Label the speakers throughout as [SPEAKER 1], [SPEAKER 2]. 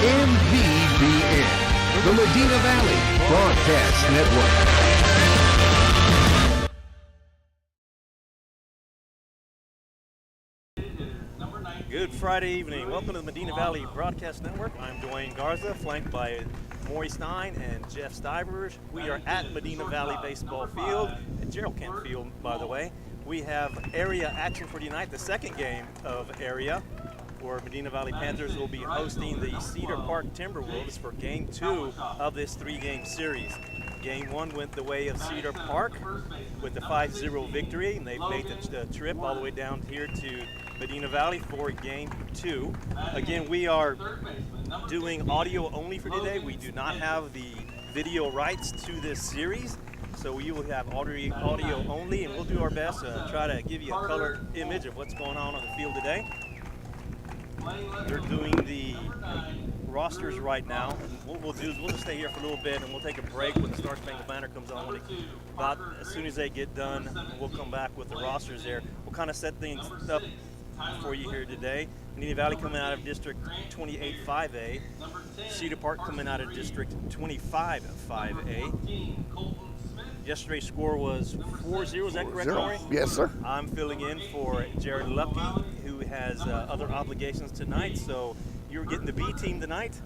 [SPEAKER 1] MVBN, the Medina Valley Broadcast Network.
[SPEAKER 2] Good Friday evening. Welcome to the Medina Valley Broadcast Network. I'm Dwayne Garza, flanked by Maury Stein and Jeff Stivers. We are at Medina Valley Baseball Field, at Gerald Kent Field, by the way. We have area action for tonight, the second game of area, where Medina Valley Panthers will be hosting the Cedar Park Timberwolves for Game 2 of this three-game series. Game 1 went the way of Cedar Park with a 5-0 victory, and they've made the trip all the way down here to Medina Valley for Game 2. Again, we are doing audio only for today. We do not have the video rights to this series, so we will have audio only, and we'll do our best to try to give you a color image of what's going on the field today. They're doing the rosters right now. What we'll do is we'll just stay here for a little bit, and we'll take a break when the Star Spangled Banner comes on. About as soon as they get done, we'll come back with the rosters there. We'll kind of set things up for you here today. Medina Valley coming out of District 28 5A. Cedar Park coming out of District 25 5A. Yesterday's score was 4-0, is that correct, Corey?
[SPEAKER 3] Yes, sir.
[SPEAKER 2] I'm filling in for Jared Lucky, who has other obligations tonight, so you're getting the B team tonight?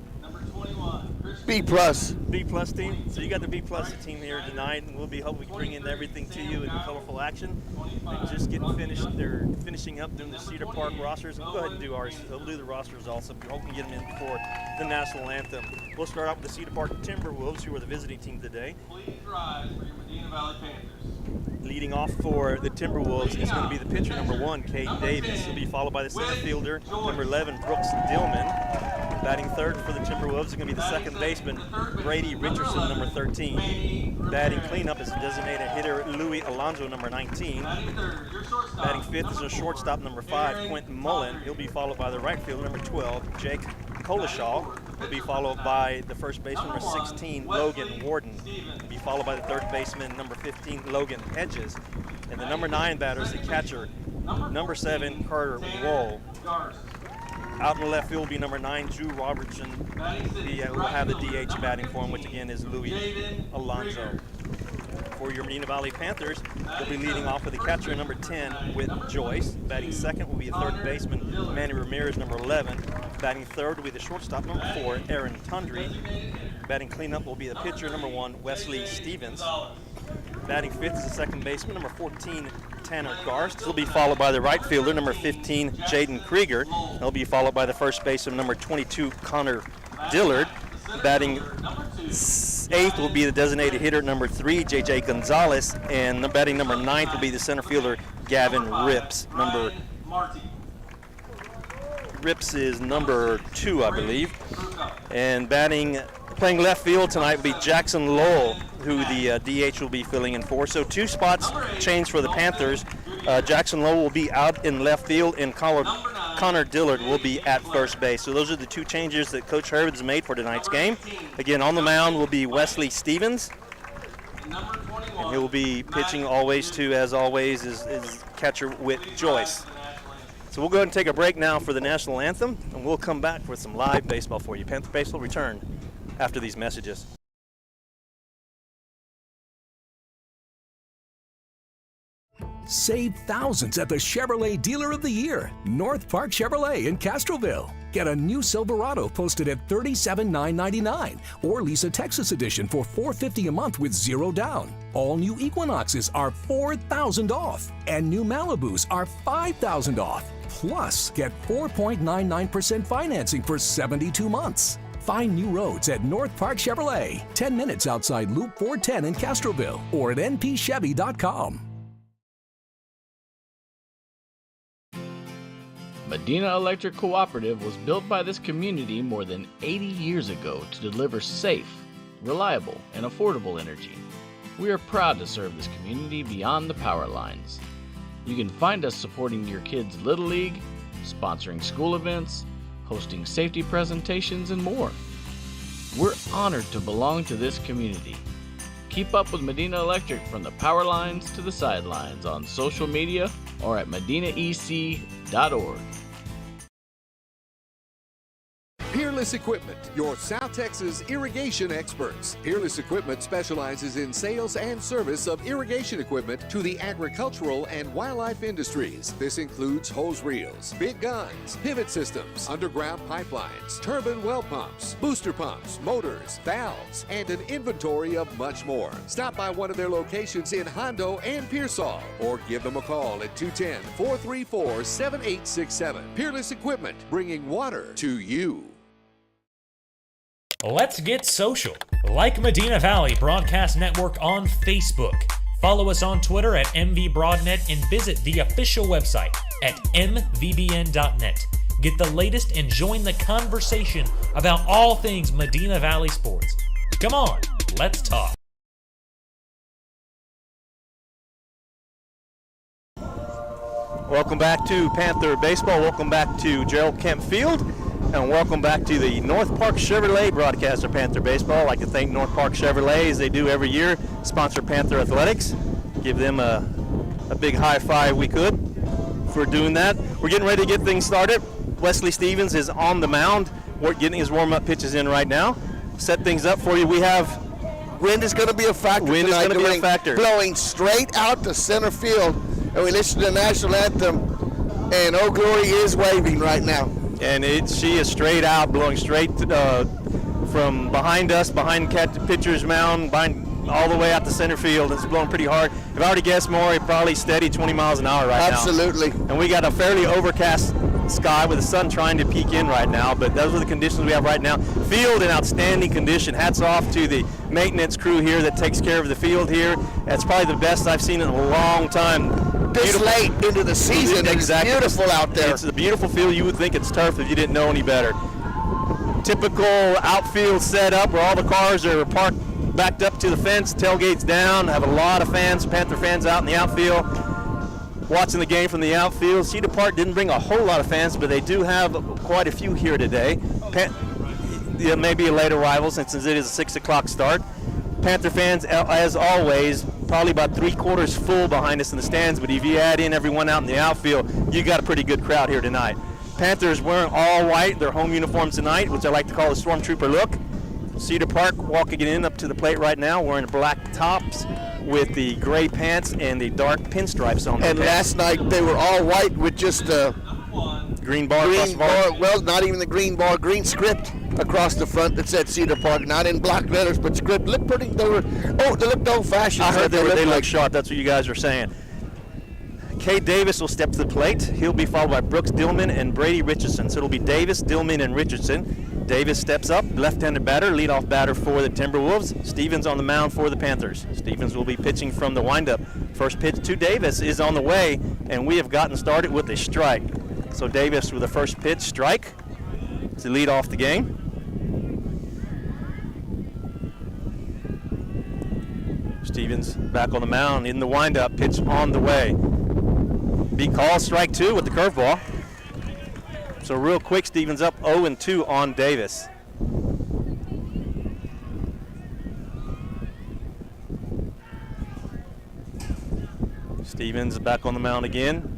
[SPEAKER 3] B plus.
[SPEAKER 2] B plus team. So you got the B plus team here tonight, and we'll be hoping we can bring in everything to you in colorful action. And just getting finished. They're finishing up doing the Cedar Park rosters. We'll go ahead and do ours. We'll do the rosters also. We hope we can get them in before the national anthem. We'll start off with the Cedar Park Timberwolves, who are the visiting team today.
[SPEAKER 4] Please rise for your Medina Valley Panthers.
[SPEAKER 2] Leading off for the Timberwolves is going to be the pitcher, number 1, Caden Davis. He'll be followed by the center fielder, number 11, Brooks Dillman. Batting third for the Timberwolves is going to be the second baseman, Brady Richardson, number 13. Batting cleanup is designated hitter Louis Alonso, number 19. Batting fifth is a shortstop, number 5, Quentin Mullen. He'll be followed by the right fielder, number 12, Jake Colashaw. He'll be followed by the first baseman, number 16, Logan Warden. He'll be followed by the third baseman, number 15, Logan Hedges. And the number 9 batter is the catcher, number 7, Carter Wall. Out in the left field will be number 9, Drew Robertson. He will have the DH batting for him, which again is Louis Alonso. For your Medina Valley Panthers, they'll be leading off with the catcher, number 10, Whit Joyce. Batting second will be the third baseman, Manny Ramirez, number 11. Batting third will be the shortstop, number 4, Aaron Tundry. Batting cleanup will be the pitcher, number 1, Wesley Stevens. Batting fifth is the second baseman, number 14, Tanner Garst. He'll be followed by the right fielder, number 15, Jaden Krieger. He'll be followed by the first baseman, number 22, Connor Dillard. Batting eighth will be the designated hitter, number 3, J.J. Gonzalez. And the batting number 9th will be the center fielder, Gavin Rips. Rips is number 2, I believe. And playing left field tonight will be Jackson Lowell, who the DH will be filling in for. So 2 spots changed for the Panthers. Jackson Lowell will be out in left field, and Connor Dillard will be at first base. So those are the 2 changes that Coach Hurd has made for tonight's game. Again, on the mound will be Wesley Stevens. And he will be pitching always to, as always, is catcher Whit Joyce. So we'll go ahead and take a break now for the national anthem, and we'll come back with some live baseball for you. Panther Baseball return after these messages.
[SPEAKER 5] Save thousands at the Chevrolet Dealer of the Year, North Park Chevrolet in Castroville. Get a new Silverado posted at $37,999 or lease a Texas edition for $450 a month with 0 down. All new Equinoxes are $4,000 off and new Malibus are $5,000 off. Plus, get 4.99% financing for 72 months. Find new roads at North Park Chevrolet, 10 minutes outside Loop 410 in Castroville or at npchevy.com.
[SPEAKER 6] Medina Electric Cooperative was built by this community more than 80 years ago to deliver safe, reliable, and affordable energy. We are proud to serve this community beyond the power lines. You can find us supporting your kids' Little League, sponsoring school events, hosting safety presentations, and more. We're honored to belong to this community. Keep up with Medina Electric from the power lines to the sidelines on social media or at medinaec.org.
[SPEAKER 1] Peerless Equipment, your South Texas irrigation experts. Peerless Equipment specializes in sales and service of irrigation equipment to the agricultural and wildlife industries. This includes hose reels, big guns, pivot systems, underground pipelines, turbine well pumps, booster pumps, motors, valves, and an inventory of much more. Stop by one of their locations in Hondo and Pearsall, or give them a call at 210-434-7867. Peerless Equipment, bringing water to you.
[SPEAKER 7] Let's get social. Like Medina Valley Broadcast Network on Facebook. Follow us on Twitter at MVBroadnet and visit the official website at mvbn.net. Get the latest and join the conversation about all things Medina Valley sports. Come on, let's talk.
[SPEAKER 2] Welcome back to Panther Baseball. Welcome back to Gerald Kemp Field. And welcome back to the North Park Chevrolet broadcast of Panther Baseball. I'd like to thank North Park Chevrolet, as they do every year, sponsor Panther Athletics. Give them a big high five we could for doing that. We're getting ready to get things started. Wesley Stevens is on the mound. We're getting his warm-up pitches in right now. Set things up for you. We have
[SPEAKER 3] Wind is going to be a factor.
[SPEAKER 2] Wind is
[SPEAKER 3] tonight,
[SPEAKER 2] going to be a factor.
[SPEAKER 3] Blowing straight out to center field. And we listen to the national anthem, and Oh Glory is waving right now.
[SPEAKER 2] And she is straight out, blowing straight from behind us, behind pitcher's mound, all the way out to center field. It's blowing pretty hard. If I were to guess, Maury, probably steady 20 miles an hour right
[SPEAKER 3] Absolutely.
[SPEAKER 2] now. And we got a fairly overcast sky with the sun trying to peek in right now, but those are the conditions we have right now. Field in outstanding condition. Hats off to the maintenance crew here that takes care of the field here. That's probably the best I've seen in a long time.
[SPEAKER 3] This late into the season,
[SPEAKER 2] exactly.
[SPEAKER 3] It's beautiful out there.
[SPEAKER 2] It's a beautiful field. You would think it's turf if you didn't know any better. Typical outfield setup where all the cars are parked backed up to the fence, tailgates down. Have a lot of fans, Panther fans out in the outfield watching the game from the outfield. Cedar Park didn't bring a whole lot of fans, but they do have quite a few here today. Maybe a late arrival since it is a 6 o'clock start. Panther fans, as always, probably about 3/4 full behind us in the stands, but if you add in everyone out in the outfield, you got a pretty good crowd here tonight. Panthers wearing all white, their home uniforms tonight, which I like to call the Stormtrooper look. Cedar Park walking in up to the plate right now, wearing black tops with the gray pants and the dark pinstripes on their
[SPEAKER 3] And
[SPEAKER 2] pants.
[SPEAKER 3] last night they were all white with just a
[SPEAKER 2] Green bar across the bar.
[SPEAKER 3] well, not even the green bar, green script across the front that said Cedar Park, not in block letters, but script. Looked pretty. They looked old-fashioned.
[SPEAKER 2] I heard they look
[SPEAKER 3] like
[SPEAKER 2] sharp. That's what you guys are saying. Cade Davis will step to the plate. He'll be followed by Brooks Dillman and Brady Richardson. So it'll be Davis, Dillman, and Richardson. Davis steps up, left-handed batter, leadoff batter for the Timberwolves. Stevens on the mound for the Panthers. Stevens will be pitching from the windup. First pitch to Davis is on the way, and we have gotten started with a strike. So Davis with the first pitch, strike, to lead off the game. Stevens back on the mound in the windup, pitch on the way. Big call, strike two with the curveball. So real quick, Stevens up 0-2 on Davis. Stevens back on the mound again.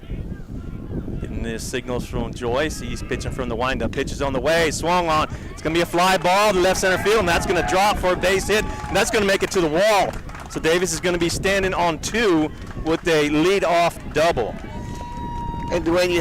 [SPEAKER 2] Getting his signals from Joyce. He's pitching from the windup. Pitch is on the way, swung on. It's going to be a fly ball to left center field, and that's going to drop for a base hit, and that's going to make it to the wall. So Davis is going to be standing on two with a lead-off double.
[SPEAKER 3] And Dwayne, you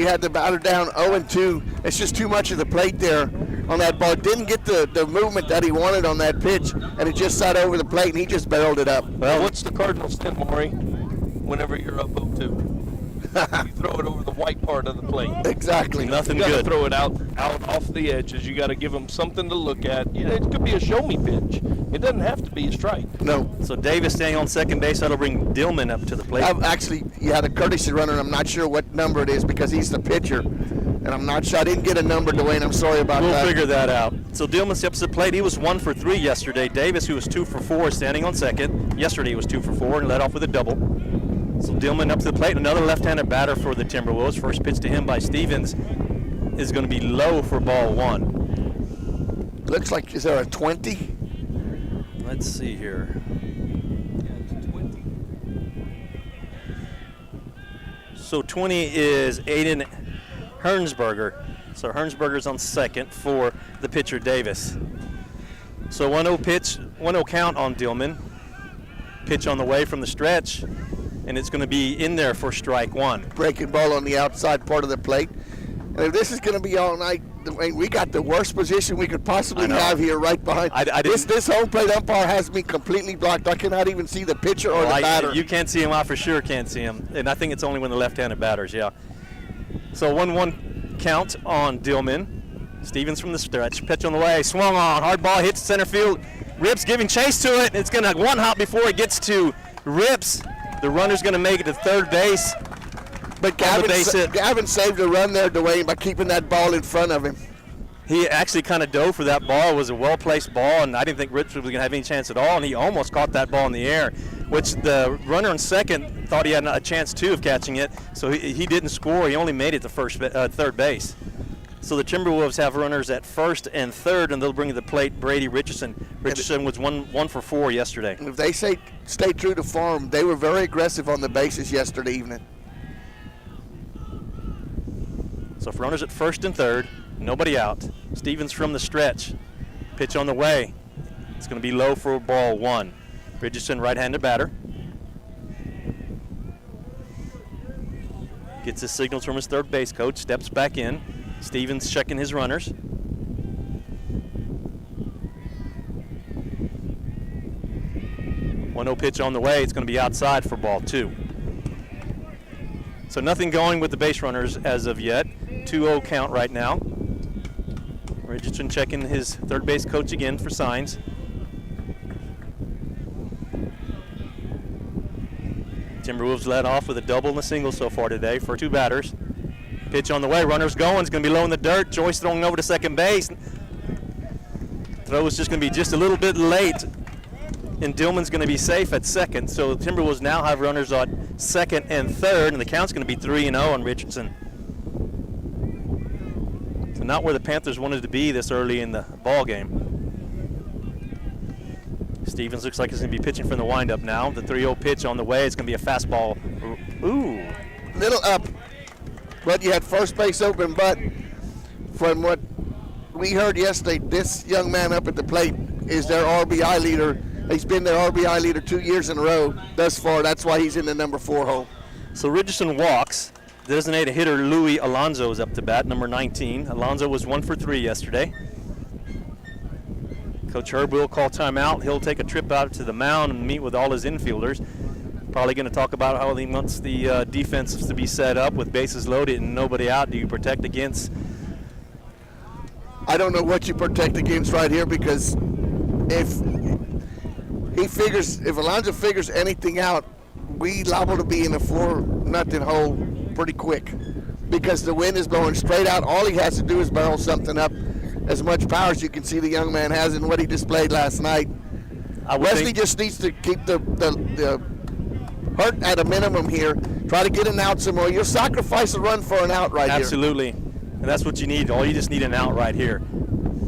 [SPEAKER 3] had the batter down 0-2. It's just too much of the plate there on that ball. Didn't get the movement that he wanted on that pitch, and it just sat over the plate, and he just barreled it up.
[SPEAKER 8] Well, what's the Cardinals tip, Maury? Whenever you're up 0-2, you throw it over the white part of the plate.
[SPEAKER 3] Exactly.
[SPEAKER 2] Nothing
[SPEAKER 8] You got to
[SPEAKER 2] good.
[SPEAKER 8] throw it out off the edges. You got to give them something to look at. You know, it could be a show-me pitch. It doesn't have to be a strike.
[SPEAKER 3] No.
[SPEAKER 2] So Davis staying on second base. That'll bring Dillman up to the plate.
[SPEAKER 3] Actually, you had a courtesy runner, and I'm not sure what number it is because he's the pitcher. And I'm not sure. I didn't get a number, Dwayne. I'm sorry about
[SPEAKER 2] We'll
[SPEAKER 3] that.
[SPEAKER 2] figure that out. So Dillman steps to the plate. He was 1 for 3 yesterday. Davis, who was 2 for 4, standing on second. Yesterday he was 2 for 4 and led off with a double. So Dillman up to the plate. Another left-handed batter for the Timberwolves. First pitch to him by Stevens is going to be low for ball 1.
[SPEAKER 3] Looks like, is there a 20?
[SPEAKER 2] Let's see here. So 20 is Aiden Hernsberger. So Hernsberger's on second for the pitcher Davis. So 1-0 pitch, 1-0 count on Dillman. Pitch on the way from the stretch, and it's going to be in there for strike one.
[SPEAKER 3] Breaking ball on the outside part of the plate. And if this is going to be all night, we got the worst position we could possibly have here right behind. This home plate umpire has me completely blocked. I cannot even see the pitcher or the batter.
[SPEAKER 2] You can't see him. I for sure can't see him. And I think it's only when the left-handed batters, yeah. So 1-1 count on Dillman. Stevens from the stretch. Pitch on the way. Swung on. Hard ball hits center field. Rips giving chase to it. It's going to one hop before it gets to Rips. The runner's going to make it to third base.
[SPEAKER 3] But Gavin saved a run there, Dwayne, by keeping that ball in front of him.
[SPEAKER 2] He actually kind of dove for that ball. It was a well-placed ball, and I didn't think Rips was going to have any chance at all, and he almost caught that ball in the air, which the runner on second thought he had a chance, too, of catching it, so he didn't score. He only made it to third base. So the Timberwolves have runners at first and third, and they'll bring to the plate Brady Richardson. Richardson was one for 4 yesterday.
[SPEAKER 3] If they stay true to form, they were very aggressive on the bases yesterday evening.
[SPEAKER 2] So for runners at first and third, nobody out. Stevens from the stretch. Pitch on the way. It's going to be low for ball one. Richardson, right-handed batter. Gets his signals from his third base coach, steps back in. Stevens checking his runners. One-0 pitch on the way. It's going to be outside for ball two. So nothing going with the base runners as of yet. 2-0 count right now. Richardson checking his third base coach again for signs. Timberwolves led off with a double and a single so far today for 2 batters. Pitch on the way, runners going, it's going to be low in the dirt. Joyce throwing over to second base. Throw is just going to be just a little bit late, and Dillman's going to be safe at second. So the Timberwolves now have runners on second and third, and the count's going to be 3-0 on Richardson. So not where the Panthers wanted to be this early in the ball game. Stevens looks like he's going to be pitching from the windup now. The 3-0 pitch on the way. It's going to be a fastball. Ooh.
[SPEAKER 3] Little up. But you had first base open, but from what we heard yesterday, this young man up at the plate is their RBI leader. He's been their RBI leader 2 years in a row thus far. That's why he's in the number 4 hole.
[SPEAKER 2] So Richardson walks. Designated hitter Louis Alonso is up to bat, number 19. Alonso was 1 for 3 yesterday. Coach Herb will call timeout. He'll take a trip out to the mound and meet with all his infielders. Probably going to talk about how he wants the defense to be set up with bases loaded and nobody out. Do you protect against?
[SPEAKER 3] I don't know what you protect against right here, because if Alonso figures anything out, we liable to be in a 4-0 hole pretty quick, because the wind is blowing straight out. All he has to do is barrel something up. As much power as you can see the young man has in what he displayed last night. Wesley just needs to keep the hurt at a minimum here. Try to get an out some more. You'll sacrifice a run for an out right here.
[SPEAKER 2] Absolutely. And that's what you need. You just need an out right here.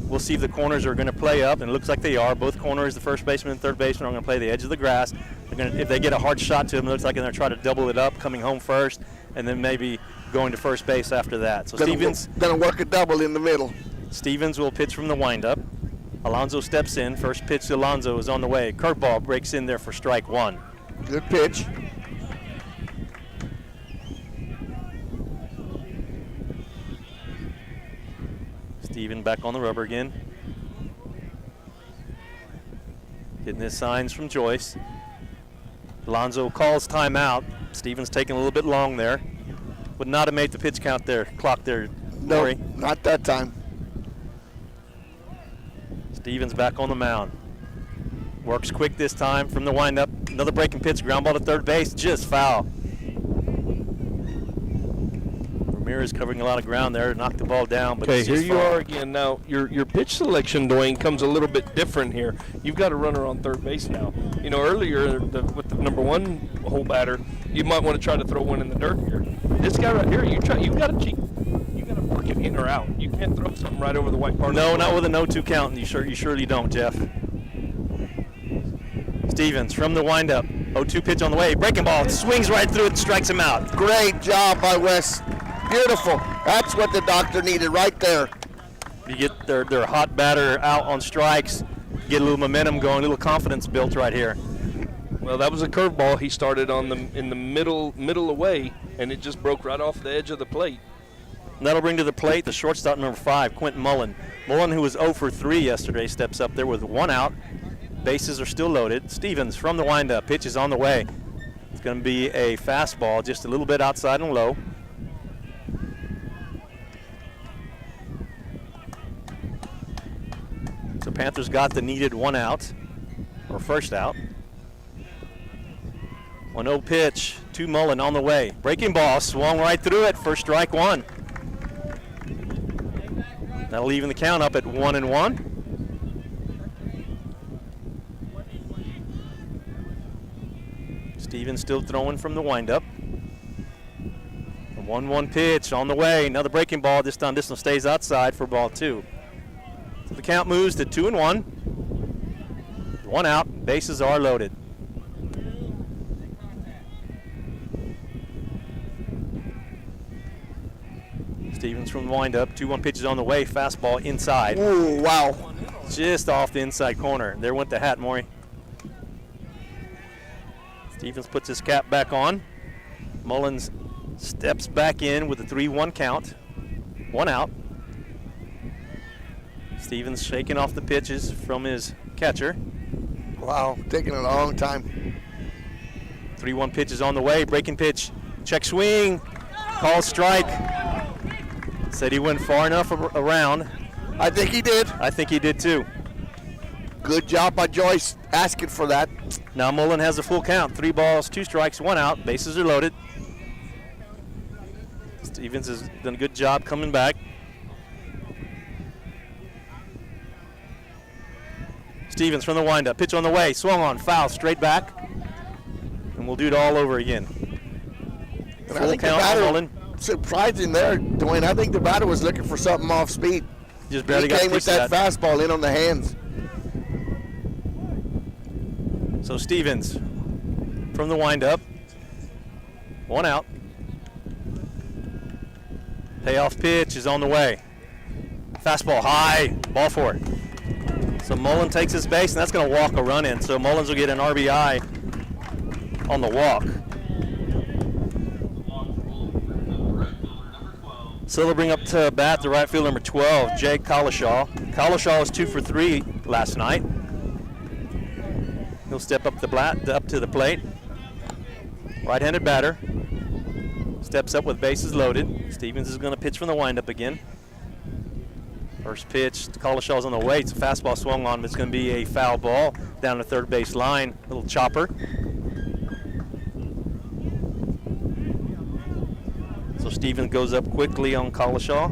[SPEAKER 2] We'll see if the corners are going to play up, and it looks like they are. Both corners, the first baseman and third baseman, are going to play the edge of the grass. If they get a hard shot to them, it looks like they're going to try to double it up, coming home first, and then maybe going to first base after that. So Stevens
[SPEAKER 3] going to work a double in the middle.
[SPEAKER 2] Stevens will pitch from the windup. Alonso steps in. First pitch to Alonso is on the way. Curveball breaks in there for strike one.
[SPEAKER 3] Good pitch.
[SPEAKER 2] Steven back on the rubber again. Getting his signs from Joyce. Alonso calls timeout. Stevens taking a little bit long there. Would not have made the pitch count there, clock there.
[SPEAKER 3] No, not that time.
[SPEAKER 2] Stevens back on the mound. Works quick this time from the windup. Another breaking pitch, ground ball to third base, just foul. Ramirez covering a lot of ground there, knocked the ball down, but
[SPEAKER 8] okay, here you are again. Now, your pitch selection, Dwayne, comes a little bit different here. You've got a runner on third base now. You know, earlier with the number 1 hole batter, you might want to try to throw one in the dirt here. This guy right here, you got to work it in or out. You can't throw something right over the white part.
[SPEAKER 2] No, not with a 0-2 count. You surely don't, Jeff. Stevens from the windup. 0-2 pitch on the way. Breaking ball. Swings right through it and strikes him out.
[SPEAKER 3] Great job by Wes. Beautiful. That's what the doctor needed right there.
[SPEAKER 2] You get their hot batter out on strikes, get a little momentum going, a little confidence built right here.
[SPEAKER 8] Well, that was a curveball. He started in the middle away, and it just broke right off the edge of the plate.
[SPEAKER 2] And that'll bring to the plate the shortstop number 5, Quentin Mullen. Mullen, who was 0 for 3 yesterday, steps up there with 1 out. Bases are still loaded. Stevens from the windup, pitch is on the way. It's going to be a fastball, just a little bit outside and low. So Panthers got the needed 1 out, or first out. 1-0 pitch to Mullen on the way. Breaking ball, swung right through it for strike 1. That'll even the count up at 1-1. Stevens still throwing from the windup. A 1-1 pitch on the way. Another breaking ball. This time this one stays outside for ball 2. So the count moves to 2-1. 1 out. Bases are loaded. Stevens from the windup. 2-1 pitches on the way. Fastball inside.
[SPEAKER 3] Ooh, wow.
[SPEAKER 2] Just off the inside corner. There went the hat, Maury. Stevens puts his cap back on. Mullins steps back in with a 3-1 count. 1 out. Stevens shaking off the pitches from his catcher.
[SPEAKER 3] Wow, taking a long time.
[SPEAKER 2] 3-1 pitch is on the way. Breaking pitch. Check swing. Call strike. Said he went far enough around.
[SPEAKER 3] I think he did.
[SPEAKER 2] I think he did too.
[SPEAKER 3] Good job by Joyce asking for that.
[SPEAKER 2] Now Mullen has a full count. 3 balls, 2 strikes, 1 out. Bases are loaded. Stevens has done a good job coming back. Stevens from the windup. Pitch on the way. Swung on. Foul. Straight back. And we'll do it all over again.
[SPEAKER 3] And
[SPEAKER 2] Full count on Mullen.
[SPEAKER 3] Surprising there, Dwayne. I think the batter was looking for something off speed.
[SPEAKER 2] Just barely
[SPEAKER 3] he
[SPEAKER 2] got
[SPEAKER 3] came with that
[SPEAKER 2] that
[SPEAKER 3] fastball in on the hands.
[SPEAKER 2] So Stevens from the windup. 1 out. Payoff pitch is on the way. Fastball high. Ball 4. So Mullen takes his base, and that's going to walk a run in. So Mullins will get an RBI on the walk. So they'll bring up to bat the right fielder number 12, Jake Collishaw. Collishaw was 2 for 3 last night. He'll step up to the plate. Right-handed batter. Steps up with bases loaded. Stevens is going to pitch from the windup again. First pitch, Collishaw's on the way. It's a fastball swung on, but it's going to be a foul ball down the third base line. Little chopper. So Stevens goes up quickly on Collishaw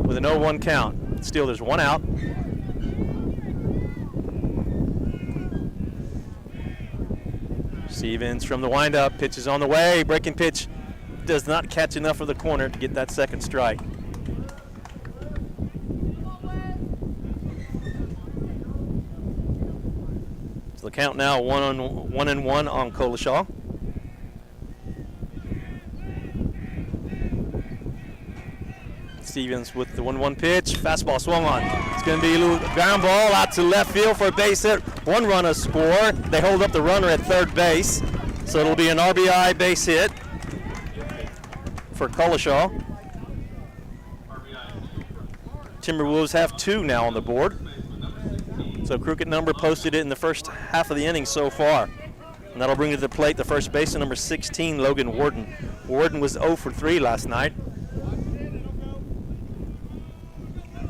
[SPEAKER 2] with an 0-1 count. Still, there's 1 out. Stevens from the windup, pitches on the way. Breaking pitch does not catch enough of the corner to get that second strike. So the count now 1-1 on Collishaw. Stevens with the 1-1 pitch. Fastball swung on. It's going to be a little ground ball out to left field for a base hit. 1 runner score. They hold up the runner at third base. So it'll be an RBI base hit for Collishaw. Timberwolves have 2 now on the board. So Crooked number posted it in the first half of the inning so far. And that'll bring to the plate the first baseman, number 16, Logan Warden. Warden was 0 for 3 last night.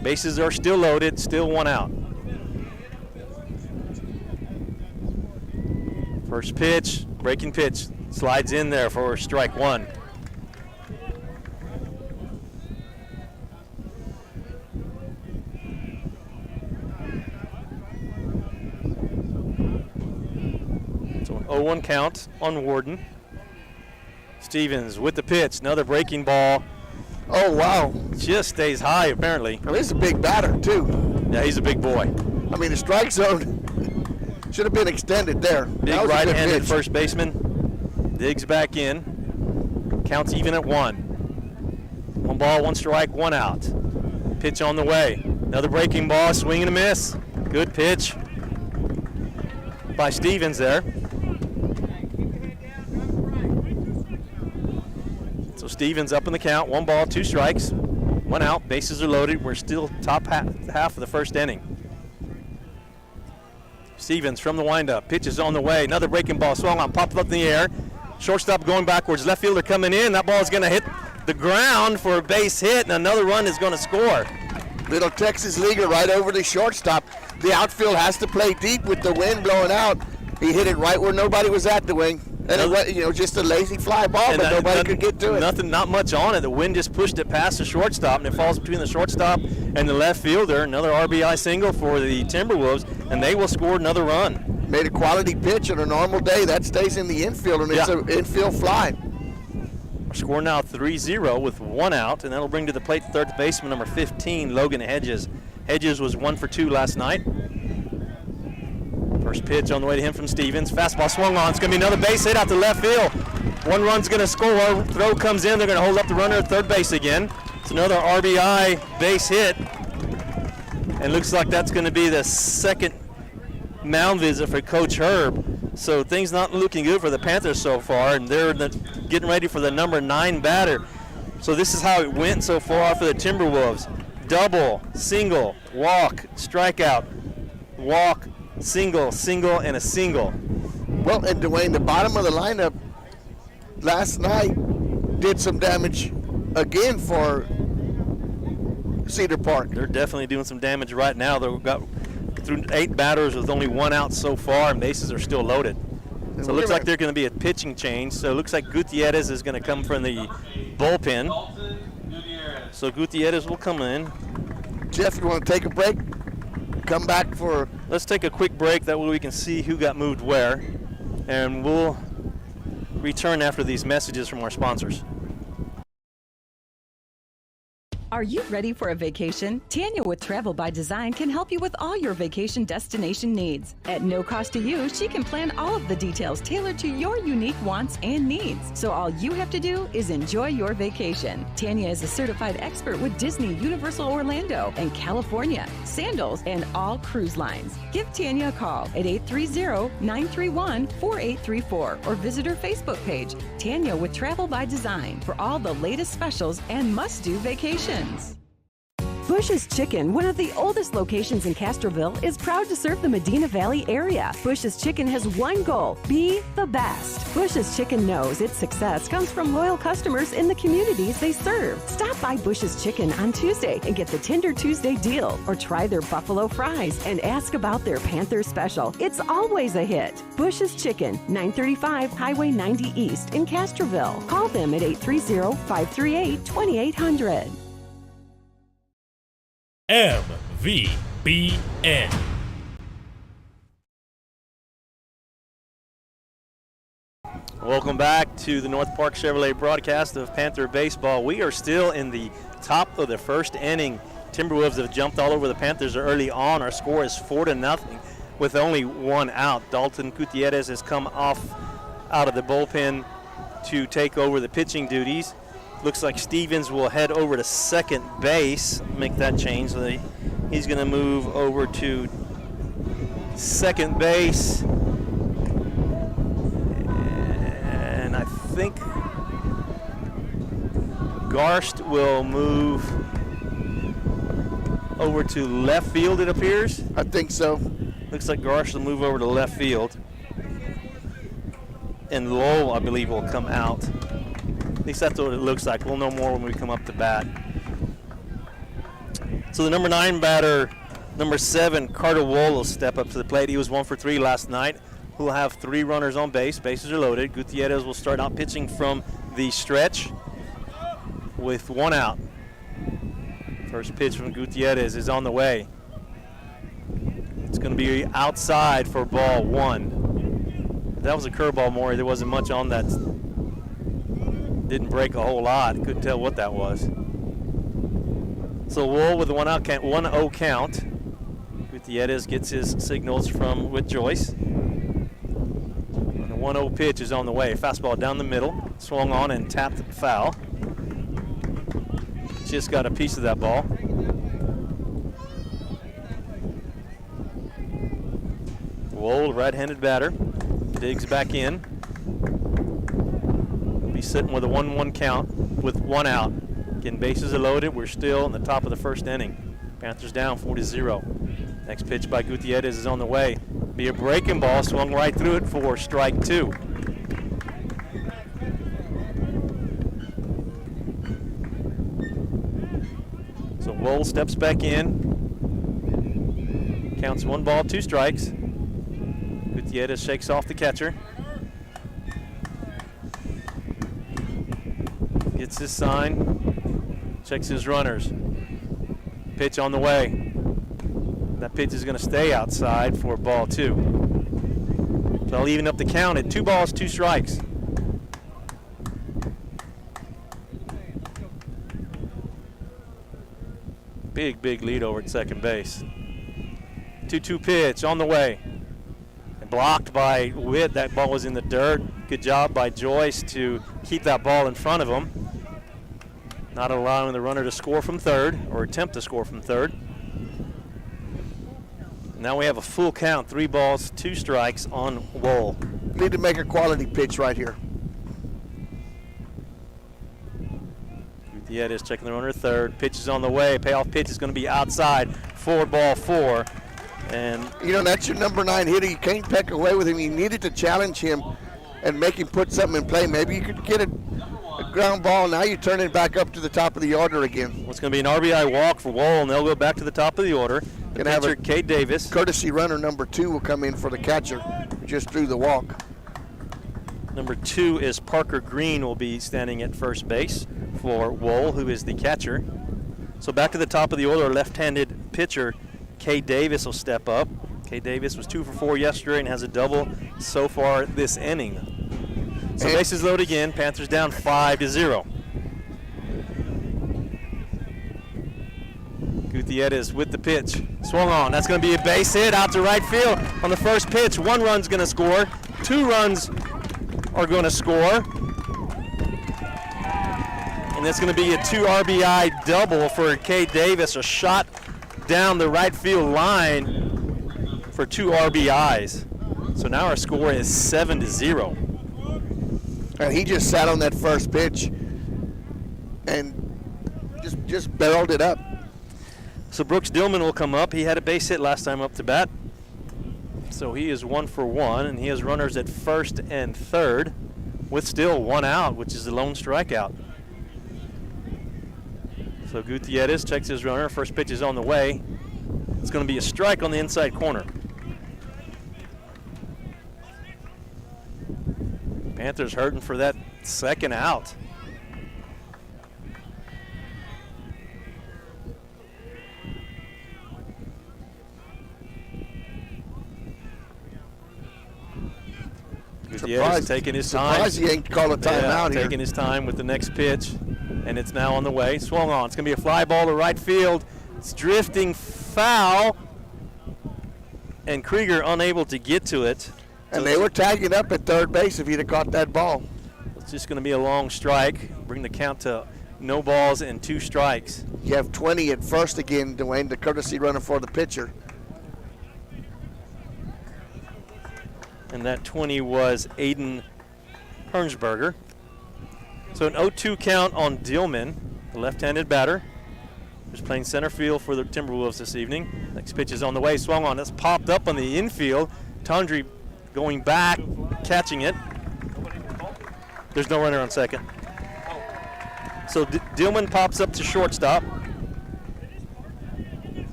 [SPEAKER 2] Bases are still loaded, still 1 out. First pitch, breaking pitch, slides in there for strike 1. So an 0-1 count on Warden. Stevens with the pitch, another breaking ball.
[SPEAKER 3] Oh, wow.
[SPEAKER 2] Just stays high, apparently.
[SPEAKER 3] Well, he's a big batter, too.
[SPEAKER 2] Yeah, he's a big boy.
[SPEAKER 3] I mean, the strike zone should have been extended there.
[SPEAKER 2] Big right-handed first baseman. Digs back in. Counts even at 1. 1 ball, 1 strike, 1 out. Pitch on the way. Another breaking ball, swing and a miss. Good pitch by Stevens there. So Stevens up in the count, 1 ball, 2 strikes, 1 out, bases are loaded. We're still top half of the first inning. Stevens from the windup, pitch is on the way. Another breaking ball, swung on, popped up in the air. Shortstop going backwards, left fielder coming in. That ball is going to hit the ground for a base hit, and another run is going to score.
[SPEAKER 3] Little Texas leaguer right over the shortstop. The outfield has to play deep with the wind blowing out. He hit it right where nobody was at the wing. And it was, just a lazy fly ball, but nobody could get to it.
[SPEAKER 2] Not much on it. The wind just pushed it past the shortstop, and it falls between the shortstop and the left fielder. Another RBI single for the Timberwolves, and they will score another run.
[SPEAKER 3] Made a quality pitch on a normal day. That stays in the infield, and it's an infield fly.
[SPEAKER 2] Our score now 3-0 with 1 out, and that'll bring to the plate third baseman number 15, Logan Hedges. Hedges was 1 for 2 last night. First pitch on the way to him from Stevens. Fastball swung on. It's going to be another base hit out to left field. 1 run's going to score. Throw comes in. They're going to hold up the runner at third base again. It's another RBI base hit. And looks like that's going to be the second mound visit for Coach Herb. So things not looking good for the Panthers so far, and they're getting ready for the number 9 batter. So this is how it went so far for the Timberwolves. Double, single, walk, strikeout, walk, single, single, and a single.
[SPEAKER 3] Well, and Dwayne, the bottom of the lineup last night did some damage again for Cedar Park.
[SPEAKER 2] They're definitely doing some damage right now. They've got through 8 batters with only 1 out so far, and bases are still loaded. So it looks like there's going to be a pitching change. So it looks like Gutierrez is going to come from the bullpen. So Gutierrez will come in.
[SPEAKER 3] Jeff, you want to take a break? Come back for...
[SPEAKER 2] Let's take a quick break. That way we can see who got moved where. And we'll return after these messages from our sponsors.
[SPEAKER 9] Are you ready for a vacation? Tanya with Travel by Design can help you with all your vacation destination needs. At no cost to you, she can plan all of the details tailored to your unique wants and needs. So all you have to do is enjoy your vacation. Tanya is a certified expert with Disney, Universal Orlando, and California, Sandals, and all cruise lines. Give Tanya a call at 830-931-4834 or visit her Facebook page, Tanya with Travel by Design, for all the latest specials and must-do vacations. Bush's Chicken, one of the oldest locations in Castroville, is proud to serve the Medina Valley area. Bush's Chicken has one goal: be the best. Bush's Chicken knows its success comes from loyal customers in the communities they serve. Stop by Bush's Chicken on Tuesday and get the Tender Tuesday deal, or try their buffalo fries and ask about their Panther special. It's always a hit. Bush's Chicken, 935 Highway 90 East in Castroville. Call them at 830-538-2800.
[SPEAKER 7] MVBN.
[SPEAKER 2] Welcome back to the North Park Chevrolet broadcast of Panther Baseball. We are still in the top of the first inning. Timberwolves have jumped all over the Panthers early on. Our score is 4-0 with only 1 out. Dalton Gutierrez has come out of the bullpen to take over the pitching duties. Looks like Stevens will head over to second base, make that change. So he's going to move over to second base. And I think Garst will move over to left field, it appears.
[SPEAKER 3] I think so.
[SPEAKER 2] Looks like Garst will move over to left field. And Lowell, I believe, will come out. At least that's what it looks like. We'll know more when we come up to bat. So the number 9 batter, number 7, Carter Wool, will step up to the plate. He was 1 for 3 last night. We'll have 3 runners on base. Bases are loaded. Gutierrez will start out pitching from the stretch with 1 out. First pitch from Gutierrez is on the way. It's going to be outside for ball 1. That was a curveball, Maury. There wasn't much on that. Didn't break a whole lot. Couldn't tell what that was. So Wool with a 1-0 count. Gutierrez gets his signals with Joyce. And the 1-0 pitch is on the way. Fastball down the middle. Swung on and tapped foul. just got a piece of that ball. Wohl, right-handed batter, digs back in. Be sitting with a 1-1 count with 1 out. Again, bases are loaded. We're still in the top of the first inning. Panthers down 4-0. Next pitch by Gutierrez is on the way. Be a breaking ball, swung right through it for strike 2. So Wohl steps back in. Counts 1 ball, 2 strikes. Gutierrez shakes off the catcher. Gets his sign. Checks his runners. Pitch on the way. That pitch is going to stay outside for ball 2. So I'll even up the count at 2 balls, 2 strikes. Big lead over at second base. 2-2 pitch on the way. And blocked by Witt. That ball was in the dirt. Good job by Joyce to keep that ball in front of him. Not allowing the runner to score from third, or attempt to score from third. Now we have a full count, 3 balls, 2 strikes on Wohl.
[SPEAKER 3] Need to make a quality pitch right here.
[SPEAKER 2] Gutierrez checking the runner third. Pitch is on the way. Payoff pitch is going to be outside for ball 4. And
[SPEAKER 3] you know, that's your number 9 hitter. You can't peck away with him. You needed to challenge him and make him put something in play. Maybe you could get a ground ball. Now you turn it back up to the top of the order again.
[SPEAKER 2] Well, it's going to be an RBI walk for Wohl, and they'll go back to the top of the order. The pitcher, Cade Davis.
[SPEAKER 3] Courtesy runner number 2 will come in for the catcher, who just threw the walk.
[SPEAKER 2] Number 2 is Parker Green, will be standing at first base for Wohl, who is the catcher. So back to the top of the order, left-handed pitcher Cade Davis will step up. Cade Davis was 2 for 4 yesterday and has a double so far this inning. So bases loaded again. Panthers down 5-0. Gutierrez with the pitch. Swung on. That's going to be a base hit out to right field on the first pitch. 1 run's going to score. 2 runs are going to score. And that's going to be a 2 RBI double for Cade Davis. A shot down the right field line for 2 RBIs. So now our score is 7-0.
[SPEAKER 3] And he just sat on that first pitch and just barreled it up.
[SPEAKER 2] So Brooks Dillman will come up. He had a base hit last time up to bat. So he is 1 for 1, and he has runners at first and third with still 1 out, which is the lone strikeout. So Gutierrez checks his runner. First pitch is on the way. It's going to be a strike on the inside corner. Panthers hurting for that second out. Gutierrez taking his time.
[SPEAKER 3] Surprised he ain't called a timeout here.
[SPEAKER 2] Taking his time with the next pitch, and it's now on the way. Swung on. It's going to be a fly ball to right field. It's drifting foul, and Krieger unable to get to it.
[SPEAKER 3] And they were tagging up at third base if he'd have caught that ball.
[SPEAKER 2] It's just going to be a long strike. Bring the count to no balls and 2 strikes.
[SPEAKER 3] You have 20 at first again, Dwayne, the courtesy runner for the pitcher.
[SPEAKER 2] And that 20 was Aiden Hernsberger. So an 0-2 count on Dillman, the left-handed batter, who's playing center field for the Timberwolves this evening. Next pitch is on the way. Swung on. That's popped up on the infield. Tundry going back, catching it. There's no runner on second. So Dillman pops up to shortstop.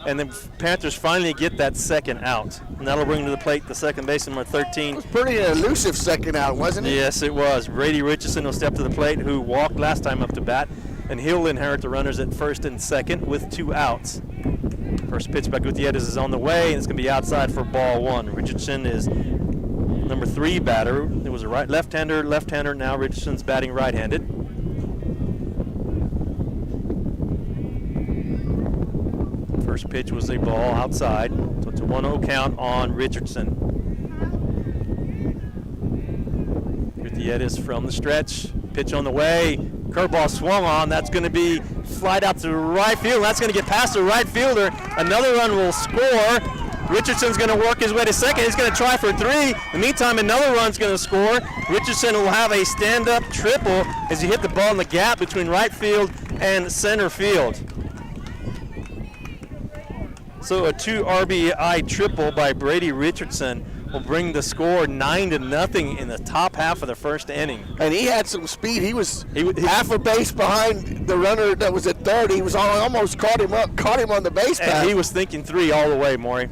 [SPEAKER 2] And then Panthers finally get that second out. And that'll bring to the plate the second baseman, number 13.
[SPEAKER 3] It was pretty elusive second out, wasn't it?
[SPEAKER 2] Yes, it was. Brady Richardson will step to the plate, who walked last time up to bat. And he'll inherit the runners at first and second with 2 outs. First pitch by Gutierrez is on the way, and it's going to be outside for ball 1. Richardson is number 3 batter. It was a left-hander. Now Richardson's batting right-handed. First pitch was a ball outside, so it's a 1-0 count on Richardson. Gutierrez from the stretch. Pitch on the way. Curveball swung on. That's going to be flied out to right field. That's going to get past the right fielder. Another run will score. Richardson's going to work his way to second. He's going to try for 3. In the meantime, another run's going to score. Richardson will have a stand-up triple as he hit the ball in the gap between right field and center field. So a 2 RBI triple by Brady Richardson will bring the score 9-0 in the top half of the first inning.
[SPEAKER 3] And he had some speed. He was half a base behind the runner that was at third. He was almost caught him on the base path.
[SPEAKER 2] And he was thinking 3 all the way, Maury.